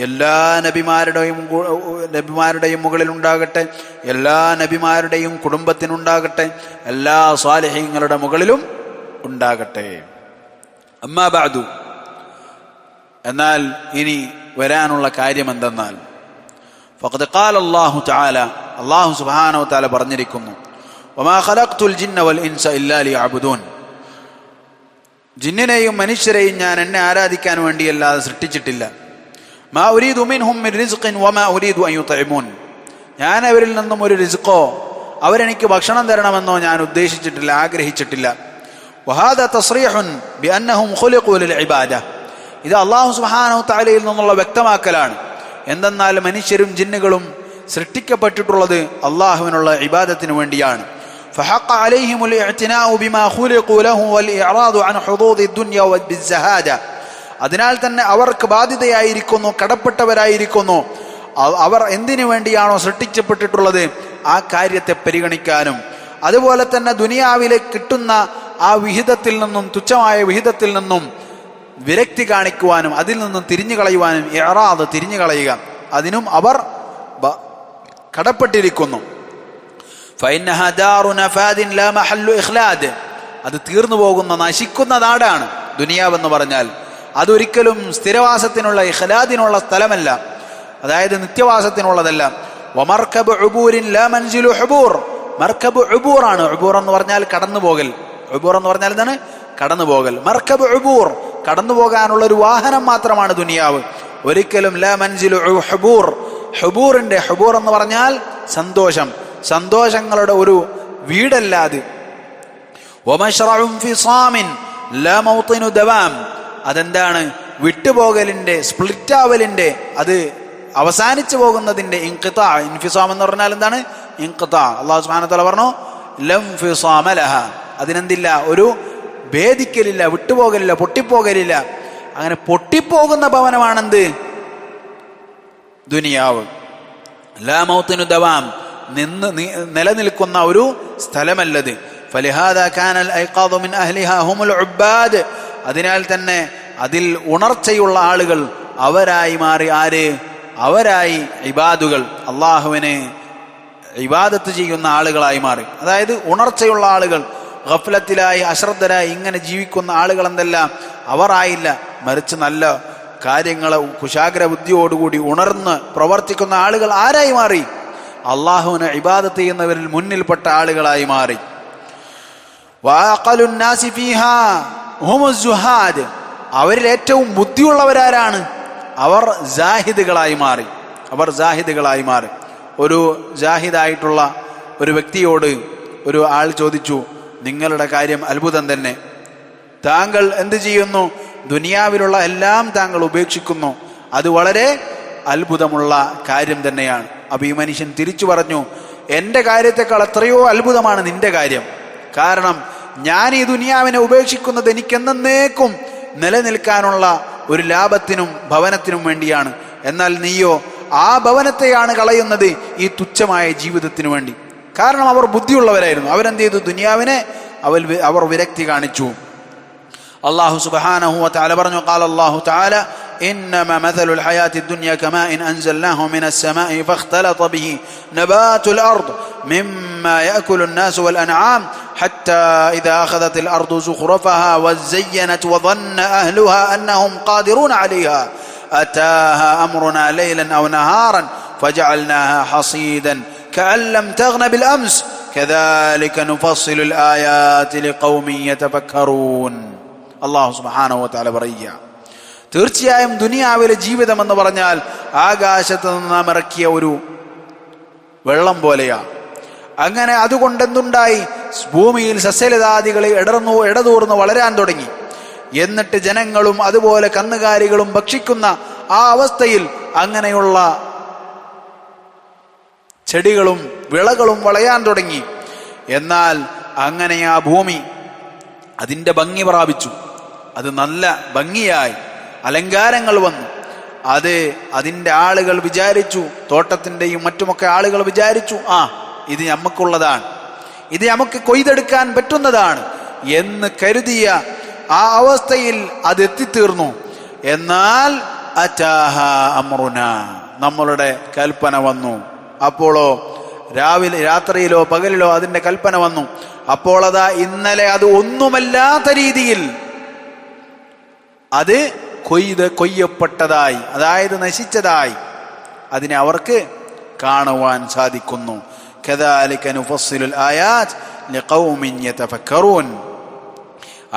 എല്ലാ നബിമാരുടെയും മുകളിൽ ഉണ്ടാകട്ടെ, എല്ലാ നബിമാരുടെയും കുടുംബത്തിനുണ്ടാകട്ടെ, എല്ലാ സ്വാലിഹീങ്ങളുടെ മുകളിലും ഉണ്ടാകട്ടെ. അമ്മാ ബഅദു, എന്നാൽ ഇനി വരാനുള്ള കാര്യം എന്തെന്നാൽ, ഫഖദ് ഖാല അല്ലാഹു തആല, അല്ലാഹു സുബ്ഹാനഹു വ തആല പറഞ്ഞിരിക്കുന്നു, വമാ ഖലഖ്തുൽ ജിന്ന വൽ ഇൻസ ഇല്ലാ ലിയഅ്ബുദൂൻ, ജിന്നിനെയും മനുഷ്യരെയും ഞാൻ എന്നെ ആരാധിക്കാൻ വേണ്ടിയല്ലാതെ സൃഷ്ടിച്ചിട്ടില്ല. മാ ഉരീദു മിൻഹും മിൻ റിസ്ഖിൻ വമാ ഉരീദു അൻ യുത്ഇമൂൻ, ഞാൻ അവരിൽ നിന്നും ഒരു റിസ്ഖോ അവരെനിക്ക് ഭക്ഷണം തരണമെന്നോ ഞാൻ ഉദ്ദേശിച്ചിട്ടില്ല, ആഗ്രഹിച്ചിട്ടില്ല. വഹാദ തസ്രീഹുൻ ബിഅന്നഹും ഖുലിഖൂ ലിൽഇബാദ. ഇത് അല്ലാഹു സുബ്ഹാനഹു തആലയിൽ നിന്നുള്ള വ്യക്തമാക്കലാണ്. എന്തെന്നാൽ മനുഷ്യരും ജിന്നുകളും സൃഷ്ടിക്കപ്പെട്ടിട്ടുള്ളത് അള്ളാഹുവിനുള്ള ഇബാദത്തിന് വേണ്ടിയാണ്. فحق عليهم الاعتناء بما خلقوا له والإعراض عن حظوظ الدنيا بالزهادة. അതിനാൽ തന്നെ അവർക്ക് ബാധ്യതയായിരിക്കുന്നു, കടപ്പെട്ടവരായിരിക്കുന്നു അവർ എന്തിനു വേണ്ടിയാണോ സൃഷ്ടിക്കപ്പെട്ടിട്ടുള്ളത് ആ കാര്യത്തെ പരിഗണിക്കാനും, അതുപോലെ തന്നെ ദുനിയാവിലെ കിട്ടുന്ന ആ വിഹിതത്തിൽ നിന്നും, തുച്ഛമായ വിഹിതത്തിൽ നിന്നും വിരക്തി കാണിക്കുവാനും അതിൽ നിന്നും തിരിഞ്ഞു കളയുവാനും, ഇഅറാദ് തിരിഞ്ഞു കളയുക, അതിനും അവർ കടപ്പെട്ടിരിക്കുന്നു. ഫഇന്നഹ ദാറു നഫാദിൻ ലാ മഹല്ലു ഇഖ്ലാദ്. അത് തീർന്നു പോകുന്ന, നശിക്കുന്ന നാടാണ് ദുനിയാവെന്ന് പറഞ്ഞാൽ. അതൊരിക്കലും സ്ഥിരവാസത്തിനുള്ള, ഇഖ്ലാദിനുള്ള സ്ഥലമല്ല, അതായത് നിത്യവാസത്തിനുള്ളതല്ല. വമർകബ് ഉബൂരിൻ ലാ മൻസിലു ഹുബൂർ. മർകബ് ഉബൂറാണ്. ഉബൂർ എന്ന് പറഞ്ഞാൽ കടന്നുപോകൽ. ഉബൂർ എന്ന് പറഞ്ഞാൽ എന്താണ്? കടന്നുപോകൽ. മർകബ് ഉബൂർ, കടന്നു പോകാനുള്ള ഒരു വാഹനം മാത്രമാണ് ദുനിയാവ്. ഒരിക്കലും ലാ മൻസിലു ഹുബൂർ. ഹുബൂറിന്റെ, ഹുബൂർ എന്ന് പറഞ്ഞാൽ സന്തോഷം, സന്തോഷങ്ങളുടെ ഒരു വീടല്ലാതെ. വമശ്റഉൻ ഫിസാമിൻ ലാ മൗതിനു ദവാം. അതെന്താണ്? വിട്ടുപോകലിന്റെ, സ്പ്ലിറ്റാവലിന്റെ, അത് അവസാനിച്ചു പോകുന്നതിന്റെ ഇൻഖിതാ. ഇൻഫിസാം എന്ന് പറഞ്ഞാൽ എന്താണ്? ഇൻഖിതാ. അല്ലാഹു സുബ്ഹാനഹു വ തആല പറഞ്ഞു ലം ഫിസാമ ലഹ. അതിനെന്തില്ല? ഒരു ഭേദിക്കലില്ല, വിട്ടുപോകലില്ല, പൊട്ടിപ്പോകലില്ല. അങ്ങനെ പൊട്ടിപ്പോകുന്ന ഭവനമാണെന്ത്? ദുനിയാവ്. ലാ മൗതിനു ദവാം, നിലനിൽക്കുന്ന ഒരു സ്ഥലമല്ലത്. ഫലിഹാദാ കാനൽ ഐഖാദു മിൻ അഹ്ലിഹാ ഹുമുൽ ഉബ്ബാദ്. അതിനാൽ തന്നെ അതിൽ ഉണർച്ചയുള്ള ആളുകൾ അവരായി മാറി. ആര്? അവരായി ഇബാദുകൾ, അള്ളാഹുവിനെ ഇബാദത്ത് ചെയ്യുന്ന ആളുകളായി മാറി. അതായത് ഉണർച്ചയുള്ള ആളുകൾ. ഗഫ്ലത്തിലായി, അശ്രദ്ധരായി ഇങ്ങനെ ജീവിക്കുന്ന ആളുകൾ എന്തല്ല അവർ ആയില്ല, മറിച്ച് നല്ല കാര്യങ്ങൾ കുശാഗ്ര ബുദ്ധിയോടുകൂടി ഉണർന്ന് പ്രവർത്തിക്കുന്ന ആളുകൾ ആരായി മാറി? അള്ളാഹുവിനെ ഇബാദത്ത് ചെയ്യുന്നവരിൽ മുന്നിൽപ്പെട്ട ആളുകളായി മാറി. വഅഖലുൻ നാസി ഫീഹാ ഹുമുസ് സുഹാദ്. അവരിൽ ഏറ്റവും ബുദ്ധിയുള്ളവരാരാണ്? അവർ ജാഹിദുകളായി മാറി. അവർ ജാഹിദുകളായി മാറി. ഒരു ജാഹിദായിട്ടുള്ള ഒരു വ്യക്തിയോട് ഒരു ആൾ ചോദിച്ചു, നിങ്ങളുടെ കാര്യം അത്ഭുതം തന്നെ, താങ്കൾ എന്ത് ചെയ്യുന്നു? ദുനിയാവിലുള്ള എല്ലാം താങ്കൾ ഉപേക്ഷിക്കുന്നു, അത് വളരെ അത്ഭുതമുള്ള കാര്യം തന്നെയാണ്. അപ്പൊ ഈ മനുഷ്യൻ തിരിച്ചു പറഞ്ഞു, എൻ്റെ കാര്യത്തെക്കാൾ എത്രയോ അത്ഭുതമാണ് നിന്റെ കാര്യം. കാരണം ഞാൻ ഈ ദുനിയാവിനെ ഉപേക്ഷിക്കുന്നത് എനിക്കെന്നേക്കും നിലനിൽക്കാനുള്ള ഒരു ലാഭത്തിനും ഭവനത്തിനും വേണ്ടിയാണ്. എന്നാൽ നീയോ ആ ഭവനത്തെയാണ് കളയുന്നത് ഈ തുച്ഛമായ ജീവിതത്തിനു വേണ്ടി. കാരണം അവർ ബുദ്ധിയുള്ളവരായിരുന്നു. അവരെന്ത് ചെയ്തു? ദുനിയാവിനെ അവർ വിരക്തി കാണിച്ചു. അല്ലാഹു സുബ്ഹാനഹു വ തആല പറഞ്ഞു, ഖാല അല്ലാഹു തആല إنما مثل الحياة الدنيا كماء أنزلناه من السماء فاختلط به نبات الأرض مما يأكل الناس والأنعام حتى إذا أخذت الأرض زخرفها وزينت وظن أهلها أنهم قادرون عليها أتاها أمرنا ليلا أو نهارا فجعلناها حصيدا كأن لم تغن بالأمس كذلك نفصل الآيات لقوم يتفكرون. الله سبحانه وتعالى بريّا. തീർച്ചയായും ദുനിയാവിലെ ജീവിതം എന്ന് പറഞ്ഞാൽ ആകാശത്ത് നിന്ന് നാം ഇറക്കിയ ഒരു വെള്ളം പോലെയാണ്. അങ്ങനെ അതുകൊണ്ട് എന്തുണ്ടായി? ഭൂമിയിൽ സസ്യലതാദികൾ ഇടതൂർന്ന് വളരാൻ തുടങ്ങി. എന്നിട്ട് ജനങ്ങളും അതുപോലെ കന്നുകാലികളും ഭക്ഷിക്കുന്ന ആ അവസ്ഥയിൽ അങ്ങനെയുള്ള ചെടികളും വിളകളും വളയാൻ തുടങ്ങി. എന്നാൽ അങ്ങനെ ആ ഭൂമി അതിൻ്റെ ഭംഗി പ്രാപിച്ചു. അത് നല്ല ഭംഗിയായി, അലങ്കാരങ്ങൾ വന്നു. അതിൻ്റെ ആളുകൾ വിചാരിച്ചു, തോട്ടത്തിൻ്റെയും മറ്റുമൊക്കെ ആളുകൾ വിചാരിച്ചു, ഇത് നമുക്കുള്ളതാണ്, ഇത് നമുക്ക് കൊയ്തെടുക്കാൻ പറ്റുന്നതാണ് എന്ന് കരുതിയ ആ അവസ്ഥയിൽ അത് എത്തിത്തീർന്നു. എന്നാൽ അതാഹാ അമ്രുന, നമ്മളുടെ കൽപ്പന വന്നു. അപ്പോഴോ രാത്രിയിലോ പകലിലോ അതിൻ്റെ കൽപ്പന വന്നു. അപ്പോൾ അതാ ഇന്നലെ അത് ഒന്നുമല്ലാത്ത രീതിയിൽ അത് കൊയ്യപ്പെട്ടതായി, അതായത് നശിച്ചതായി അതിനെ അവർക്ക് കാണുവാൻ സാധിക്കുന്നു. കദാലിക നുഫസ്സിലുൽ ആയാത്ത് ലിഖൗമിൻ യതഫക്കറൂൻ.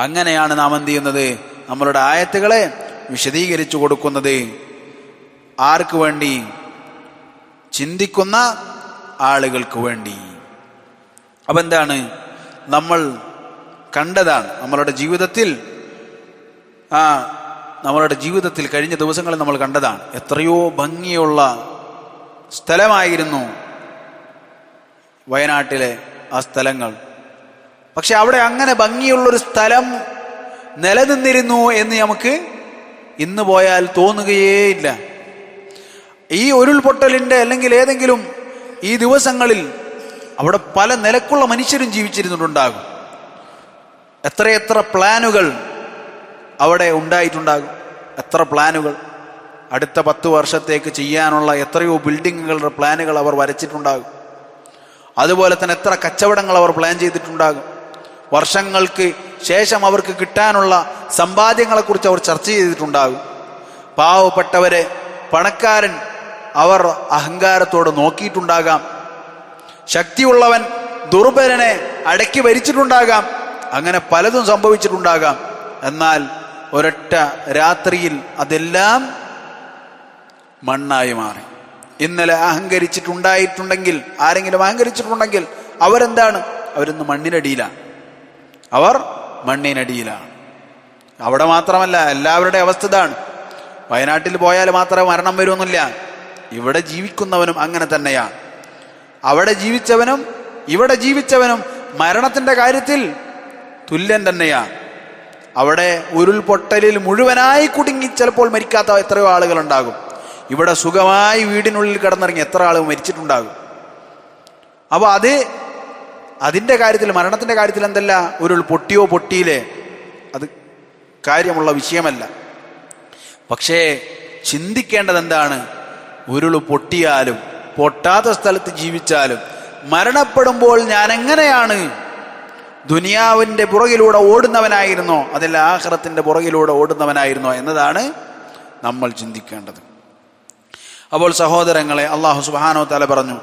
അങ്ങനെയാണ് നാം എന്ത് ചെയ്യുന്നത്? നമ്മളുടെ ആയത്തുകളെ വിശദീകരിച്ചു കൊടുക്കുന്നത്. ആർക്ക് വേണ്ടി? ചിന്തിക്കുന്ന ആളുകൾക്ക് വേണ്ടി. അപ്പം എന്താണ്, നമ്മൾ കണ്ടതാണ് നമ്മളുടെ ജീവിതത്തിൽ കഴിഞ്ഞ ദിവസങ്ങളിൽ നമ്മൾ കണ്ടതാണ്. എത്രയോ ഭംഗിയുള്ള സ്ഥലമായിരുന്നു വയനാട്ടിലെ ആ സ്ഥലങ്ങൾ. പക്ഷെ അവിടെ അങ്ങനെ ഭംഗിയുള്ളൊരു സ്ഥലം നിലനിന്നിരുന്നു എന്ന് നമുക്ക് ഇന്ന് പോയാൽ തോന്നുകയേയില്ല. ഈ ഉരുൾപൊട്ടലിൻ്റെ അല്ലെങ്കിൽ ഏതെങ്കിലും ഈ ദിവസങ്ങളിൽ അവിടെ പല നിലക്കുള്ള മനുഷ്യരും ജീവിച്ചിരുന്നിട്ടുണ്ടാകും. എത്രയെത്ര പ്ലാനുകൾ അവിടെ ഉണ്ടായിട്ടുണ്ടാകും. എത്ര പ്ലാനുകൾ, അടുത്ത 10 വർഷത്തേക്ക് ചെയ്യാനുള്ള എത്രയോ ബിൽഡിങ്ങുകളുടെ പ്ലാനുകൾ അവർ വരച്ചിട്ടുണ്ടാകും. അതുപോലെ തന്നെ എത്ര കച്ചവടങ്ങൾ അവർ പ്ലാൻ ചെയ്തിട്ടുണ്ടാകും. വർഷങ്ങൾക്ക് ശേഷം അവർക്ക് കിട്ടാനുള്ള സമ്പാദ്യങ്ങളെക്കുറിച്ച് അവർ ചർച്ച ചെയ്തിട്ടുണ്ടാകും. പാവപ്പെട്ടവരെ പണക്കാരൻ അവർ അഹങ്കാരത്തോടെ നോക്കിയിട്ടുണ്ടാകാം. ശക്തിയുള്ളവൻ ദുർബലനെ അടക്കി ഭരിച്ചിട്ടുണ്ടാകാം. അങ്ങനെ പലതും സംഭവിച്ചിട്ടുണ്ടാകാം. എന്നാൽ ഒരൊറ്റ രാത്രിയിൽ അതെല്ലാം മണ്ണായി മാറി. ഇന്നലെ അഹങ്കരിച്ചിട്ടുണ്ടായിട്ടുണ്ടെങ്കിൽ, ആരെങ്കിലും അഹങ്കരിച്ചിട്ടുണ്ടെങ്കിൽ അവരെന്താണ്? അവരിന്ന് മണ്ണിനടിയിലാണ്. അവർ മണ്ണിനടിയിലാണ്. അവിടെ മാത്രമല്ല, എല്ലാവരുടെ അവസ്ഥ ഇതാണ്. വയനാട്ടിൽ പോയാൽ മാത്രമേ മരണം വരുമെന്നില്ല. ഇവിടെ ജീവിക്കുന്നവനും അങ്ങനെ തന്നെയാണ്. അവിടെ ജീവിച്ചവനും ഇവിടെ ജീവിച്ചവനും മരണത്തിൻ്റെ കാര്യത്തിൽ തുല്യൻ തന്നെയാണ്. അവിടെ ഉരുൾപൊട്ടലിൽ മുഴുവനായി കുടുങ്ങി ചിലപ്പോൾ മരിക്കാത്ത എത്രയോ ആളുകളുണ്ടാകും. ഇവിടെ സുഖമായി വീടിനുള്ളിൽ കിടന്നിറങ്ങി എത്ര ആളുകൾ മരിച്ചിട്ടുണ്ടാകും. അപ്പോൾ അതിൻ്റെ കാര്യത്തിൽ, മരണത്തിൻ്റെ കാര്യത്തിൽ എന്തല്ല, ഉരുൾപൊട്ടിയോ പൊട്ടിയില്ലേ, അത് കാര്യമുള്ള വിഷയമല്ല. പക്ഷേ ചിന്തിക്കേണ്ടത് എന്താണ്? ഉരുൾ പൊട്ടിയാലും പൊട്ടാത്ത സ്ഥലത്ത് ജീവിച്ചാലും മരണപ്പെടുമ്പോൾ ഞാൻ എങ്ങനെയാണ് ദുനിയാവിൻ്റെ പുറകിലൂടെ ഓടുന്നവനായിരുന്നോ അതല്ല ആഖിറത്തിൻ്റെ പുറകിലൂടെ ഓടുന്നവനായിരുന്നോ എന്നതാണ് നമ്മൾ ചിന്തിക്കേണ്ടത്. അപ്പോൾ സഹോദരങ്ങളെ, അല്ലാഹു സുബ്ഹാനഹു വ തആല പറഞ്ഞു,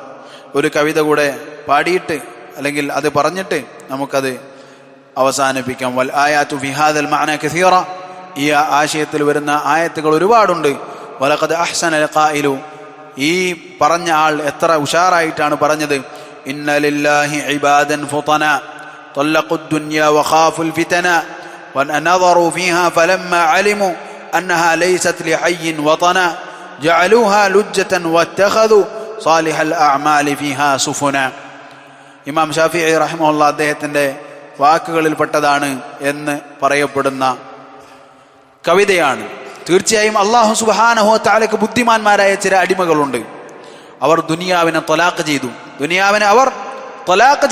ഒരു കവിത കൂടെ പാടിയിട്ട് അല്ലെങ്കിൽ അത് പറഞ്ഞിട്ട് നമുക്കത് അവസാനിപ്പിക്കാം. വൽ ആയാതു ഫി ഹാദൽ മഅന കസീറ, ഈ ആശയത്തിൽ വരുന്ന ആയത്തുകൾ ഒരുപാടുണ്ട്. വലഖദ് അഹ്സനൽ ഖായിലു, ഈ പറഞ്ഞ ആൾ എത്ര ഉഷാറായിട്ടാണ് പറഞ്ഞത്. ഇന്ന ലില്ലാഹി ഇബാദൻ ഫുതന طلقوا الدنيا وخافوا الفتنة ونظروا فيها فلما علموا أنها ليست لحي وطنا جعلوها لجة واتخذوا صالح الأعمال فيها سفنا. ഇമാം ഷാഫിഈ റഹിമഹുല്ലാ അദ്ദേഹത്തിൻ്റെ വാക്കുകളിൽപ്പെട്ടതാണ് എന്ന് പറയപ്പെടുന്ന കവിതയാണ്. തീർച്ചയായും അല്ലാഹു സുബ്ഹാനഹു വ തആലയ്ക്ക് ബുദ്ധിമാന്മാരായ ചില അടിമകളുണ്ട്. അവർ ദുനിയാവിനെ ത്വലാഖ്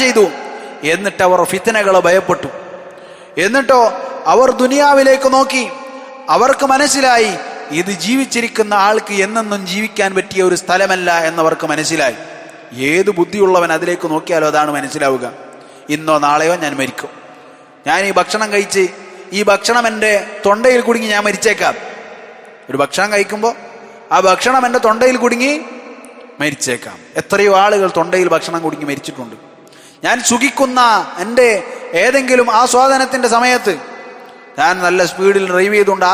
ചെയ്തു. എന്നിട്ട് അവർ ഫിത്നകളെ ഭയപ്പെട്ടു. എന്നിട്ടോ അവർ ദുനിയാവിലേക്ക് നോക്കി. അവർക്ക് മനസ്സിലായി ഇത് ജീവിച്ചിരിക്കുന്ന ആൾക്ക് എന്നെന്നും ജീവിക്കാൻ പറ്റിയ ഒരു സ്ഥലമല്ല എന്നവർക്ക് മനസ്സിലായി. ഏത് ബുദ്ധിയുള്ളവൻ അതിലേക്ക് നോക്കിയാലോ അതാണ് മനസ്സിലാവുക. ഇന്നോ നാളെയോ ഞാൻ മരിക്കും. ഞാൻ ഈ ഭക്ഷണം കഴിച്ച് ഈ ഭക്ഷണം എൻ്റെ തൊണ്ടയിൽ കുടുങ്ങി ഞാൻ മരിച്ചേക്കാം. ഒരു ഭക്ഷണം കഴിക്കുമ്പോൾ ആ ഭക്ഷണം എൻ്റെ തൊണ്ടയിൽ കുടുങ്ങി മരിച്ചേക്കാം. എത്രയോ ആളുകൾ തൊണ്ടയിൽ ഭക്ഷണം കുടുങ്ങി മരിച്ചിട്ടുണ്ട്. ഞാൻ സുഖിക്കുന്ന എൻ്റെ ഏതെങ്കിലും ആസ്വാദനത്തിൻ്റെ സമയത്ത് ഞാൻ നല്ല സ്പീഡിൽ ഡ്രൈവ് ചെയ്തുകൊണ്ട്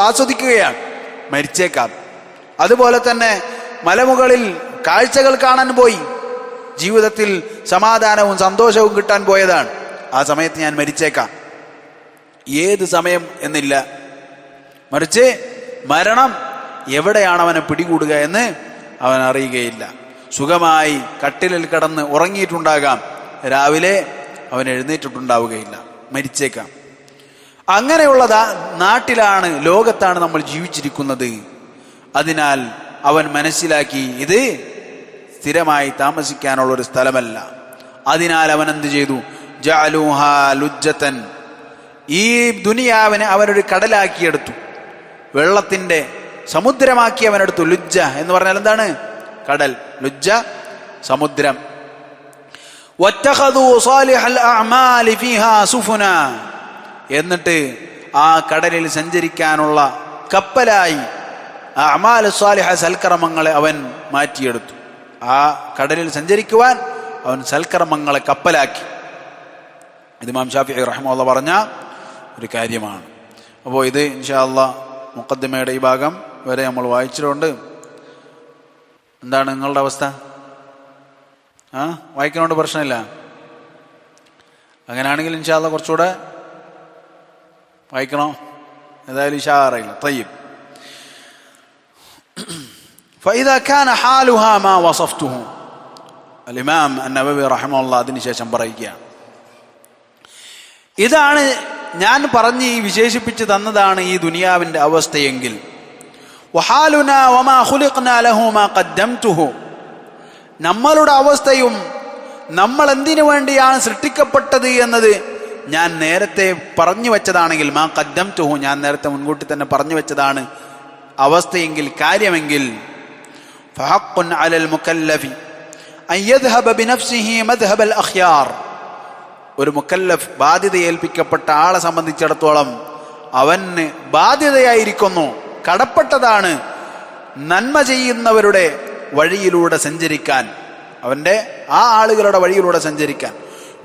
ആസ്വദിക്കുകയാണ്, മരിച്ചേക്കാം. അതുപോലെ തന്നെ മലമുകളിൽ കാഴ്ചകൾ കാണാൻ പോയി, ജീവിതത്തിൽ സമാധാനവും സന്തോഷവും കിട്ടാൻ പോയതാണ്. ആ സമയത്ത് ഞാൻ മരിച്ചേക്കാം. ഏത് സമയം എന്നില്ല, മറിച്ച് മരണം എവിടെയാണ് അവനെ പിടികൂടുക എന്ന് അവൻ അറിയുകയില്ല. സുഖമായി കട്ടിലിൽ കിടന്ന് ഉറങ്ങിയിട്ടുണ്ടാകാം, രാവിലെ അവൻ എഴുന്നേറ്റിട്ടുണ്ടാവുകയില്ല, മരിച്ചേക്കാം. അങ്ങനെയുള്ള നാട്ടിലാണ്, ലോകത്താണ് നമ്മൾ ജീവിച്ചിരിക്കുന്നത്. അതിനാൽ അവൻ മനസ്സിലാക്കി ഇത് സ്ഥിരമായി താമസിക്കാനുള്ളൊരു സ്ഥലമല്ല. അതിനാൽ അവൻ എന്ത് ചെയ്തു? ജഅലൂഹാ ലുജ്ജതൻ, ഈ ദുനിയാവിനെ അവനൊരു കടലാക്കിയെടുത്തു, വെള്ളത്തിൻ്റെ സമുദ്രമാക്കി അവനെടുത്തു. ലുജ്ജ എന്ന് പറഞ്ഞാൽ എന്താണ്? കടൽ. ലുജ്ജ സമുദ്രം. വത്തഖദൂ സാലിഹൽ അഅമാലി ഫീഹാ സുഫുന, എന്നിട്ട് ആ കടലിൽ സഞ്ചരിക്കാനുള്ള കപ്പലായി അഅമാൽ സാലിഹ, സൽക്കർമ്മങ്ങളെ അവൻ മാറ്റിയെടുത്തു. ആ കടലിൽ സഞ്ചരിക്കുവാൻ അവൻ സൽക്കർമ്മങ്ങളെ കപ്പലാക്കി. ഇത് ഇമാം ഷാഫിഈ റഹിമഹുല്ലാഹ് പറഞ്ഞ ഒരു കാര്യമാണ്. അപ്പോൾ ഇത് ഇൻഷാ അല്ലാഹ് മുഖദ്ദിമയുടെ ഈ ഭാഗം വരെ നമ്മൾ വായിച്ചിട്ടുണ്ട്. എന്താണ് നിങ്ങളുടെ അവസ്ഥ? വായിക്കുന്നതുകൊണ്ട് പ്രശ്നമില്ല. അങ്ങനെയാണെങ്കിൽ ഇൻഷാ അല്ലാഹ് കുറച്ചുകൂടെ വായിക്കണോ? ഏതായാലും ഇൻഷാ അറിയില്ല. طيب فإذا كان حالها ما وصفته الإمام النووي رحمه الله അതിന് ശേഷം പറയുകയാണ്, ഇതാണ് ഞാൻ പറഞ്ഞ് ഈ വിശേഷിപ്പിച്ച് തന്നതാണ് ഈ ദുനിയാവിന്റെ അവസ്ഥയെങ്കിൽ وحالنا وما خلقنا له ما قدمته, നമ്മളുടെ അവസ്ഥയും നമ്മൾ എന്തിനു വേണ്ടിയാണ് സൃഷ്ടിക്കപ്പെട്ടത് എന്നത് ഞാൻ നേരത്തെ പറഞ്ഞു വെച്ചതാണെങ്കിൽ, മാ ഖദ്ദംതുഹു, ഞാൻ നേരത്തെ മുൻകൂട്ടി തന്നെ പറഞ്ഞു വെച്ചതാണ് അവസ്ഥയെങ്കിൽ, കാര്യമെങ്കിൽ, ഫഹഖ്ഖുൻ അലൽ മുകല്ലഫി അൻ യദ്ഹബ ബിനഫ്സിഹി മദ്ഹബൽ അഖ്യാർ, ഒരു മുകല്ലഫ് ബാധ്യത ഏൽപ്പിക്കപ്പെട്ട ആളെ സംബന്ധിച്ചിടത്തോളം അവന് ബാധ്യതയായിരിക്കുന്നു, കടപ്പെട്ടതാണ് നന്മ ചെയ്യുന്നവരുടെ വഴിയിലൂടെ സഞ്ചരിക്കാൻ, അവന്റെ ആ ആളുകളുടെ വഴിയിലൂടെ സഞ്ചരിക്കാൻ.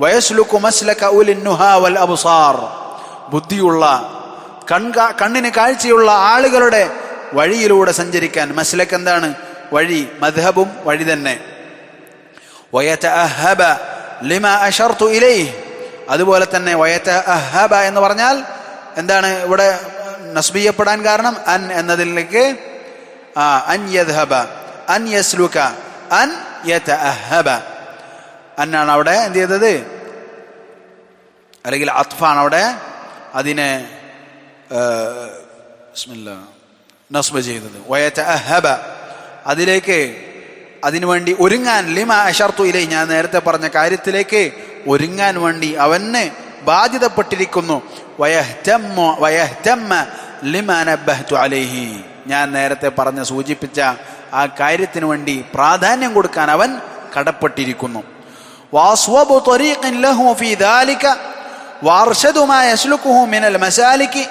വയസ്ലുകു മസ്ലക ഉലിന്നുഹാ വൽ അബ്സാർ, ബുദ്ധിയുള്ള കണ്ണിന് കാഴ്ചയുള്ള ആളുകളുടെ വഴിയിലൂടെ സഞ്ചരിക്കാൻ. മസ്ലക് എന്താണ്? വഴി. മദ്ഹബും വഴി തന്നെ. വയതഅഹബ ലിമാ അശർതു ഇലൈഹി, അതുപോലെ തന്നെ വയതഅഹബ എന്ന് പറഞ്ഞാൽ എന്താണ് ഇവിടെ നസ്ബിയപ്പെടാൻ കാരണം? അൻ എന്നതിലേക്ക് അൻ യദ്ഹബ, അൻ യസ്ലുക, അൻ യതഅഹബ, അന്നാണ് അവിടെ എന്ത് ചെയ്തത്, അല്ലെങ്കിൽ അത്ഫാണ് അവിടെ അതിനെ നസ്ബ് ചെയ്തത്. വയതഅഹബ, അതിലേക്ക് അതിനുവേണ്ടി ഒരുങ്ങാൻ, ലിമാ അശർതു ഇലൈഹി, ഞാൻ നേരത്തെ പറഞ്ഞ കാര്യത്തിലേക്ക് ഒരുങ്ങാൻ വേണ്ടി അവന് ബാധ്യതപ്പെട്ടിരിക്കുന്നു. വയഹ്തമ്മ ലിമാ നബ്ബഹ്തു അലൈഹി, ഞാൻ നേരത്തെ പറഞ്ഞ സൂചിപ്പിച്ച ആ കാര്യത്തിന് വേണ്ടി പ്രാധാന്യം കൊടുക്കാൻ അവൻ കടപ്പെട്ടിരിക്കുന്നു. വാസ്വബു ത്വരീഖിൻ ലഹു ഫീ ദാലിക വഅർശദു മാ യസ്ലുകുഹു മിനൽ മസാലികി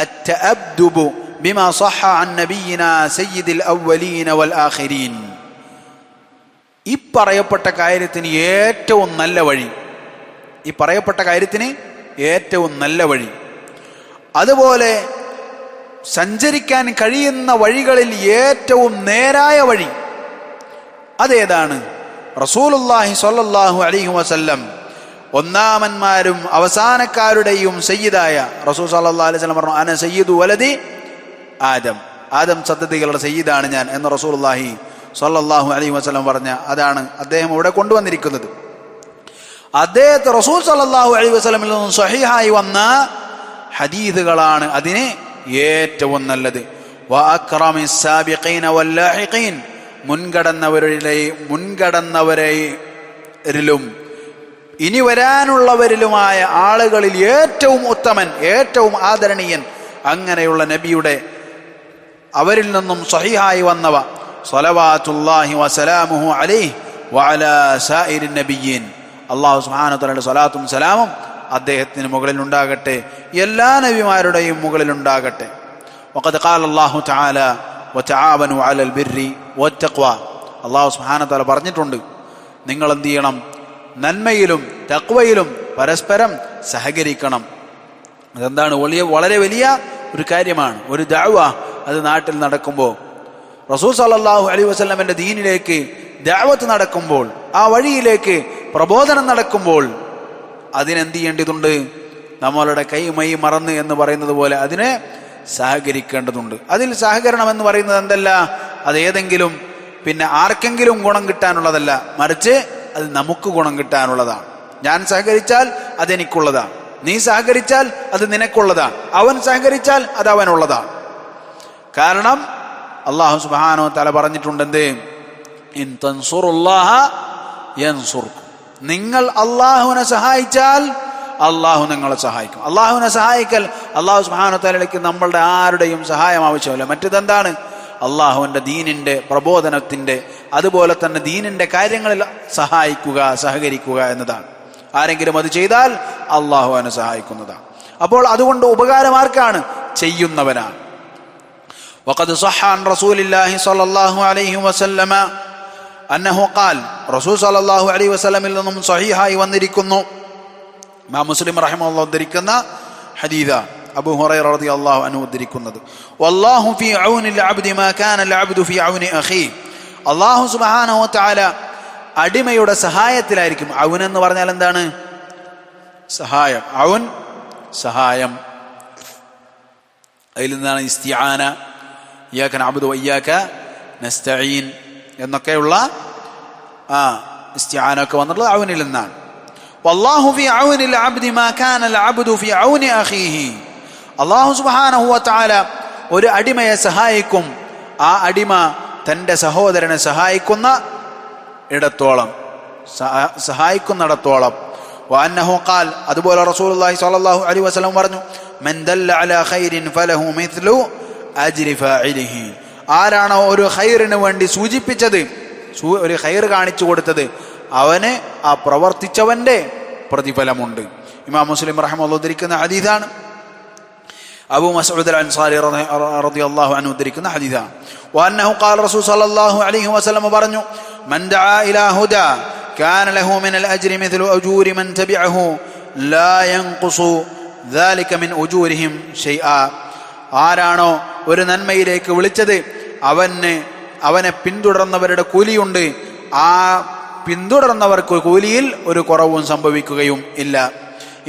അത്തഅബ്ദുബു ബിമാ സഹഹ അൻ നബിയിനാ സയ്യിദിൽ അവ്വലീന വൽ ആഖിരീൻ. ഈ പറയപ്പെട്ട കാര്യത്തിന് ഏറ്റവും നല്ല വഴി, ഈ പറയപ്പെട്ട കാര്യത്തിന് ഏറ്റവും നല്ല വഴി, അതുപോലെ സഞ്ചരിക്കാൻ കഴിയുന്ന വഴികളിൽ ഏറ്റവും നേരായ വഴി അതേതാണ്? റസൂലുള്ളാഹി സ്വല്ലല്ലാഹു അലൈഹി വസല്ലം ഒന്നാമന്മാരും അവസാനക്കാരുടെയും സയ്യിദായ റസൂൽ സ്വല്ലല്ലാഹു അലൈഹി വസല്ലം പറഞ്ഞു, അന സയ്യിദു വലദി ആദം, ആദം സന്തതികളുടെ സയ്യിദാണ് ഞാൻ എന്ന് റസൂലുള്ളാഹി സ്വല്ലല്ലാഹു അലൈഹി വസല്ലം പറഞ്ഞ അതാണ് അദ്ദേഹം ഇവിടെ കൊണ്ടുവന്നിരിക്കുന്നത്. അദ്ദേഹത്തെ റസൂൽ സ്വല്ലല്ലാഹു അലൈഹി വസല്ലമിൽ നിന്നും സ്വഹീഹായി വന്ന ഹദീസുകളാണ് അതിന് ഏറ്റവും നല്ലത്. വഅക്റമിസ് സാബിഖീന വല്ലാഹിഖീൻ, മുൻകടന്നവരിലും ഇനി വരാനുള്ളവരിലുമായ ആളുകളിൽ ഏറ്റവും ഉത്തമൻ, ഏറ്റവും ആദരണീയൻ, അങ്ങനെയുള്ള നബിയുടെ അവരിൽ നിന്നും സ്വഹീഹായി വന്നവ സ്വലവാത്തുല്ലാഹി വസലാമുഹു അലൈഹി വഅലാ സായിരിൻ നബിയ്യീൻ, അല്ലാഹു സുബ്ഹാനഹു വ തആലയുടെ സ്വലാത്തും സലാമും അദ്ദേഹത്തിന് മുകളിൽ ഉണ്ടാകട്ടെ, എല്ലാ നബിമാരുടെയും മുകളിൽ ഉണ്ടാകട്ടെ. വഖദ് ഖാല അല്ലാഹു തആല വതആവനു അലൽ ബിർരി വത്തഖ്വ, അല്ലാഹു സുബ്ഹാനഹു വ തആല പറഞ്ഞിട്ടുണ്ട്, നിങ്ങൾ എന്ത് ചെയ്യണം? നന്മയിലും തഖ്വയിലും പരസ്പരം സഹകരിക്കണം. അതെന്താണ്? വളരെ വലിയ ഒരു കാര്യമാണ്. ഒരു ദഅവ അത് നാട്ടിൽ നടക്കുമ്പോൾ, റസൂൽ സല്ലല്ലാഹു അലൈഹി വസല്ലമയുടെ ദീനിലേക്ക് ദഅവത്ത് നടക്കുമ്പോൾ, ആ വഴിയിലേക്ക് പ്രബോധനം നടക്കുമ്പോൾ അതിനെന്ത് ചെയ്യേണ്ടതുണ്ട്? നമ്മളുടെ കൈമൈ മറന്ന് എന്ന് പറയുന്നത് പോലെ അതിനെ സഹകരിക്കേണ്ടതുണ്ട്. അതിൽ സഹകരണം എന്ന് പറയുന്നത് എന്തല്ല, അത് ഏതെങ്കിലും ആർക്കെങ്കിലും ഗുണം കിട്ടാനുള്ളതല്ല, മറിച്ച് അത് നമുക്ക് ഗുണം കിട്ടാനുള്ളതാണ്. ഞാൻ സഹകരിച്ചാൽ അതെനിക്കുള്ളതാണ്, നീ സഹകരിച്ചാൽ അത് നിനക്കുള്ളതാണ്, അവൻ സഹകരിച്ചാൽ അത് അവനുള്ളതാണ്. കാരണം അല്ലാഹു സുബ്ഹാനഹു വ തആല പറഞ്ഞിട്ടുണ്ട്, എന്ത്? ഇൻ തൻസുറുല്ലാഹ യൻസുർക്കും, നിങ്ങൾ അള്ളാഹുവിനെ സഹായിച്ചാൽ അള്ളാഹു നിങ്ങളെ സഹായിക്കും. അള്ളാഹുവിനെ സഹായിക്കൽ, അള്ളാഹു സുബ്ഹാനഹു വ തആലയ്ക്ക് നമ്മളുടെ ആരുടെയും സഹായം ആവശ്യമില്ല. മറ്റേതെന്താണ്? അള്ളാഹുവിൻ്റെ ദീനിൻ്റെ പ്രബോധനത്തിൻ്റെ അതുപോലെ തന്നെ ദീനിൻ്റെ കാര്യങ്ങളിൽ സഹായിക്കുക, സഹകരിക്കുക എന്നതാണ്. ആരെങ്കിലും അത് ചെയ്താൽ അള്ളാഹു അവനെ സഹായിക്കുന്നതാണ്. അപ്പോൾ അതുകൊണ്ട് ഉപകാരമാർക്കാണ്? ചെയ്യുന്നവനാണ്. വഖദ് സഹഹ അൻ റസൂലില്ലാഹി സ്വല്ലല്ലാഹു അലൈഹി വസല്ലമ അന്നഹു ഖാൽ, റസൂൽ സ്വല്ലല്ലാഹു അലൈഹി വസല്ലമിൽ നിന്നും സ്വഹീഹായി വന്നിരിക്കുന്നു, ഇമാം മുസ്ലിം റഹിമഹുല്ലാഹ് ഉദ്ധരിക്കുന്ന ഹദീദ, അബൂ ഹുറൈറ റളിയല്ലാഹു അൻഹു ഉദ്ധരിക്കുന്നത്, വല്ലാഹു ഫീ ഔനിൽ അബ്ദി മാ കാന അൽ അബ്ദു ഫീ ഔനി അഖീ, അല്ലാഹു സുബ്ഹാനഹു വ തആല അടിമയുടെ സഹായത്തിലായിരിക്കും. ഔൻ എന്ന് പറഞ്ഞാൽ എന്താണ്? സഹായം, ഔൻ സഹായം. അതിൽ നിന്നാണ് ഇസ്തിആന, ഇയ്യാക നഅ്ബുദു വഇയ്യാക നസ്തഈൻ എന്നൊക്കെയുള്ള ഇസ്തിആന ഒക്കെ വന്നിട്ടുള്ളത് ഔനിൽ നിന്നാണ്. വല്ലാഹു ഫീ ഔനിൽ അബ്ദി മാ കാനൽ അബ്ദു ഫീ ഔനി അഖീഹി. അല്ലാഹു സുബ്ഹാനഹു വ തആല ഒരു അടിമയെ സഹായിക്കും, ആ അടിമ തൻ്റെ സഹോദരനെ സഹായിക്കുന്നിടത്തോളം. വഅന്നഹു ഖാൽ, അതുപോലെ റസൂലുള്ളാഹി സ്വല്ലല്ലാഹു അലൈഹി വസല്ലം പറഞ്ഞു, മൻ ദല്ല അലാ ഖൈരിൻ ഫലഹു മിത്ലു അജ്രി ഫാഇലിഹി. ആരാണോ ഒരു ഖൈറിന് വേണ്ടി സൂചിപ്പിച്ചത്, ഒരു ഖൈർ കാണിച്ചു കൊടുത്തത്, അവന് ആ പ്രവർത്തിച്ചവന്റെ പ്രതിഫലമുണ്ട്. ഇമാം മുസ്ലിം റഹിമഹുല്ലാഹ് ഉദ്ധരിക്കുന്ന ഹദീസാണ്. അബൂ മസ്ഊദ് അൽ അൻസാരി റളിയല്ലാഹു അൻഹു ഉദ്ധരിക്കുന്ന ഹദീസാണ്. വഅന്നഹു ഖാല റസൂൽ സ്വല്ലല്ലാഹു അലൈഹി വസല്ലം പറഞ്ഞു, മൻ ദഅ ഇലാ ഹുദാ കാന ലഹു മിനൽ അജ്രി മിത്ലു അജൂരി മൻ തബിഅഹു ലാ യൻഖുസു ദാലിക മിൻ ഉജൂരിഹിം ഷൈആ. ആരാണോ ഒരു നന്മയിലേക്ക് വിളിച്ചത്, അവനെ പിന്തുടർന്നവരുടെ കൂലിയുണ്ട്, ആ പിന്തുടർന്നവർക്ക് കൂലിയിൽ ഒരു കുറവും സംഭവിക്കുകയും ഇല്ല.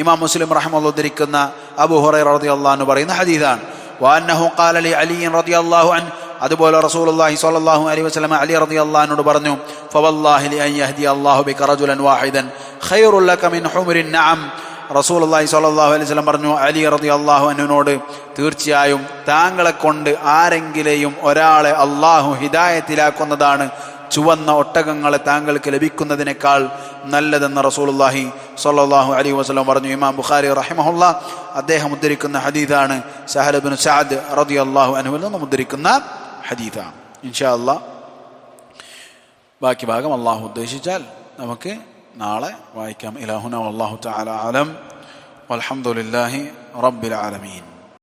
ഇമാം മുസ്ലിം റഹിമഹുല്ലാഹ് ഉദ്ധരിക്കുന്ന അബൂ ഹുറൈറ റളിയല്ലാഹു അൻഹു പറയുന്ന ഹദീസാണ്. വഅന്നഹു ഖാല ലി അലി റളിയല്ലാഹു അൻഹു, അതുപോലെ റസൂലുള്ളാഹി സ്വല്ലല്ലാഹു അലൈഹി വസല്ലം അലി റളിയല്ലാഹു അൻഹു പറഞ്ഞു, ഫവല്ലാഹി ലി അൻ യഹ്ദി അല്ലാഹു ബിക റജുലൻ വാഹിദൻ ഖൈറുൽ ലക മിൻ ഹുമറിൻ നഅം. റസൂലുള്ളാഹി സ്വല്ലല്ലാഹു അലൈഹി വസല്ലം പറഞ്ഞു, അലി റളിയല്ലാഹു അൻഹുവിനോട്, തീർച്ചയായും താങ്കളെ കൊണ്ട് ആരെങ്കിലെയും ഒരാളെ അള്ളാഹു ഹിദായത്തിലാക്കുന്നതാണ് ചുവന്ന ഒട്ടകങ്ങളെ താങ്കൾക്ക് ലഭിക്കുന്നതിനേക്കാൾ നല്ലതെന്ന് റസൂലുള്ളാഹി സ്വല്ലല്ലാഹു അലൈഹി വസല്ലം പറഞ്ഞു. ഇമാം ബുഖാരി റഹിമഹുല്ലാഹ് അദ്ദേഹം ഉദ്ധരിക്കുന്ന ഹദീസാണ്. സഹൽ ഇബ്നു സഅദ് റളിയല്ലാഹു അൻഹുവിൽ നിന്നും ഉദ്ധരിക്കുന്ന ഹദീസാണ്. ഇൻഷാ അല്ലാഹ് ബാക്കി ഭാഗം അള്ളാഹു ഉദ്ദേശിച്ചാൽ നമുക്ക് നാളെ വായിക്കാം. ഇലാഹുന വല്ലാഹു തആല അലം വൽഹംദുലില്ലാഹി റബ്ബിൽ ആലമീൻ.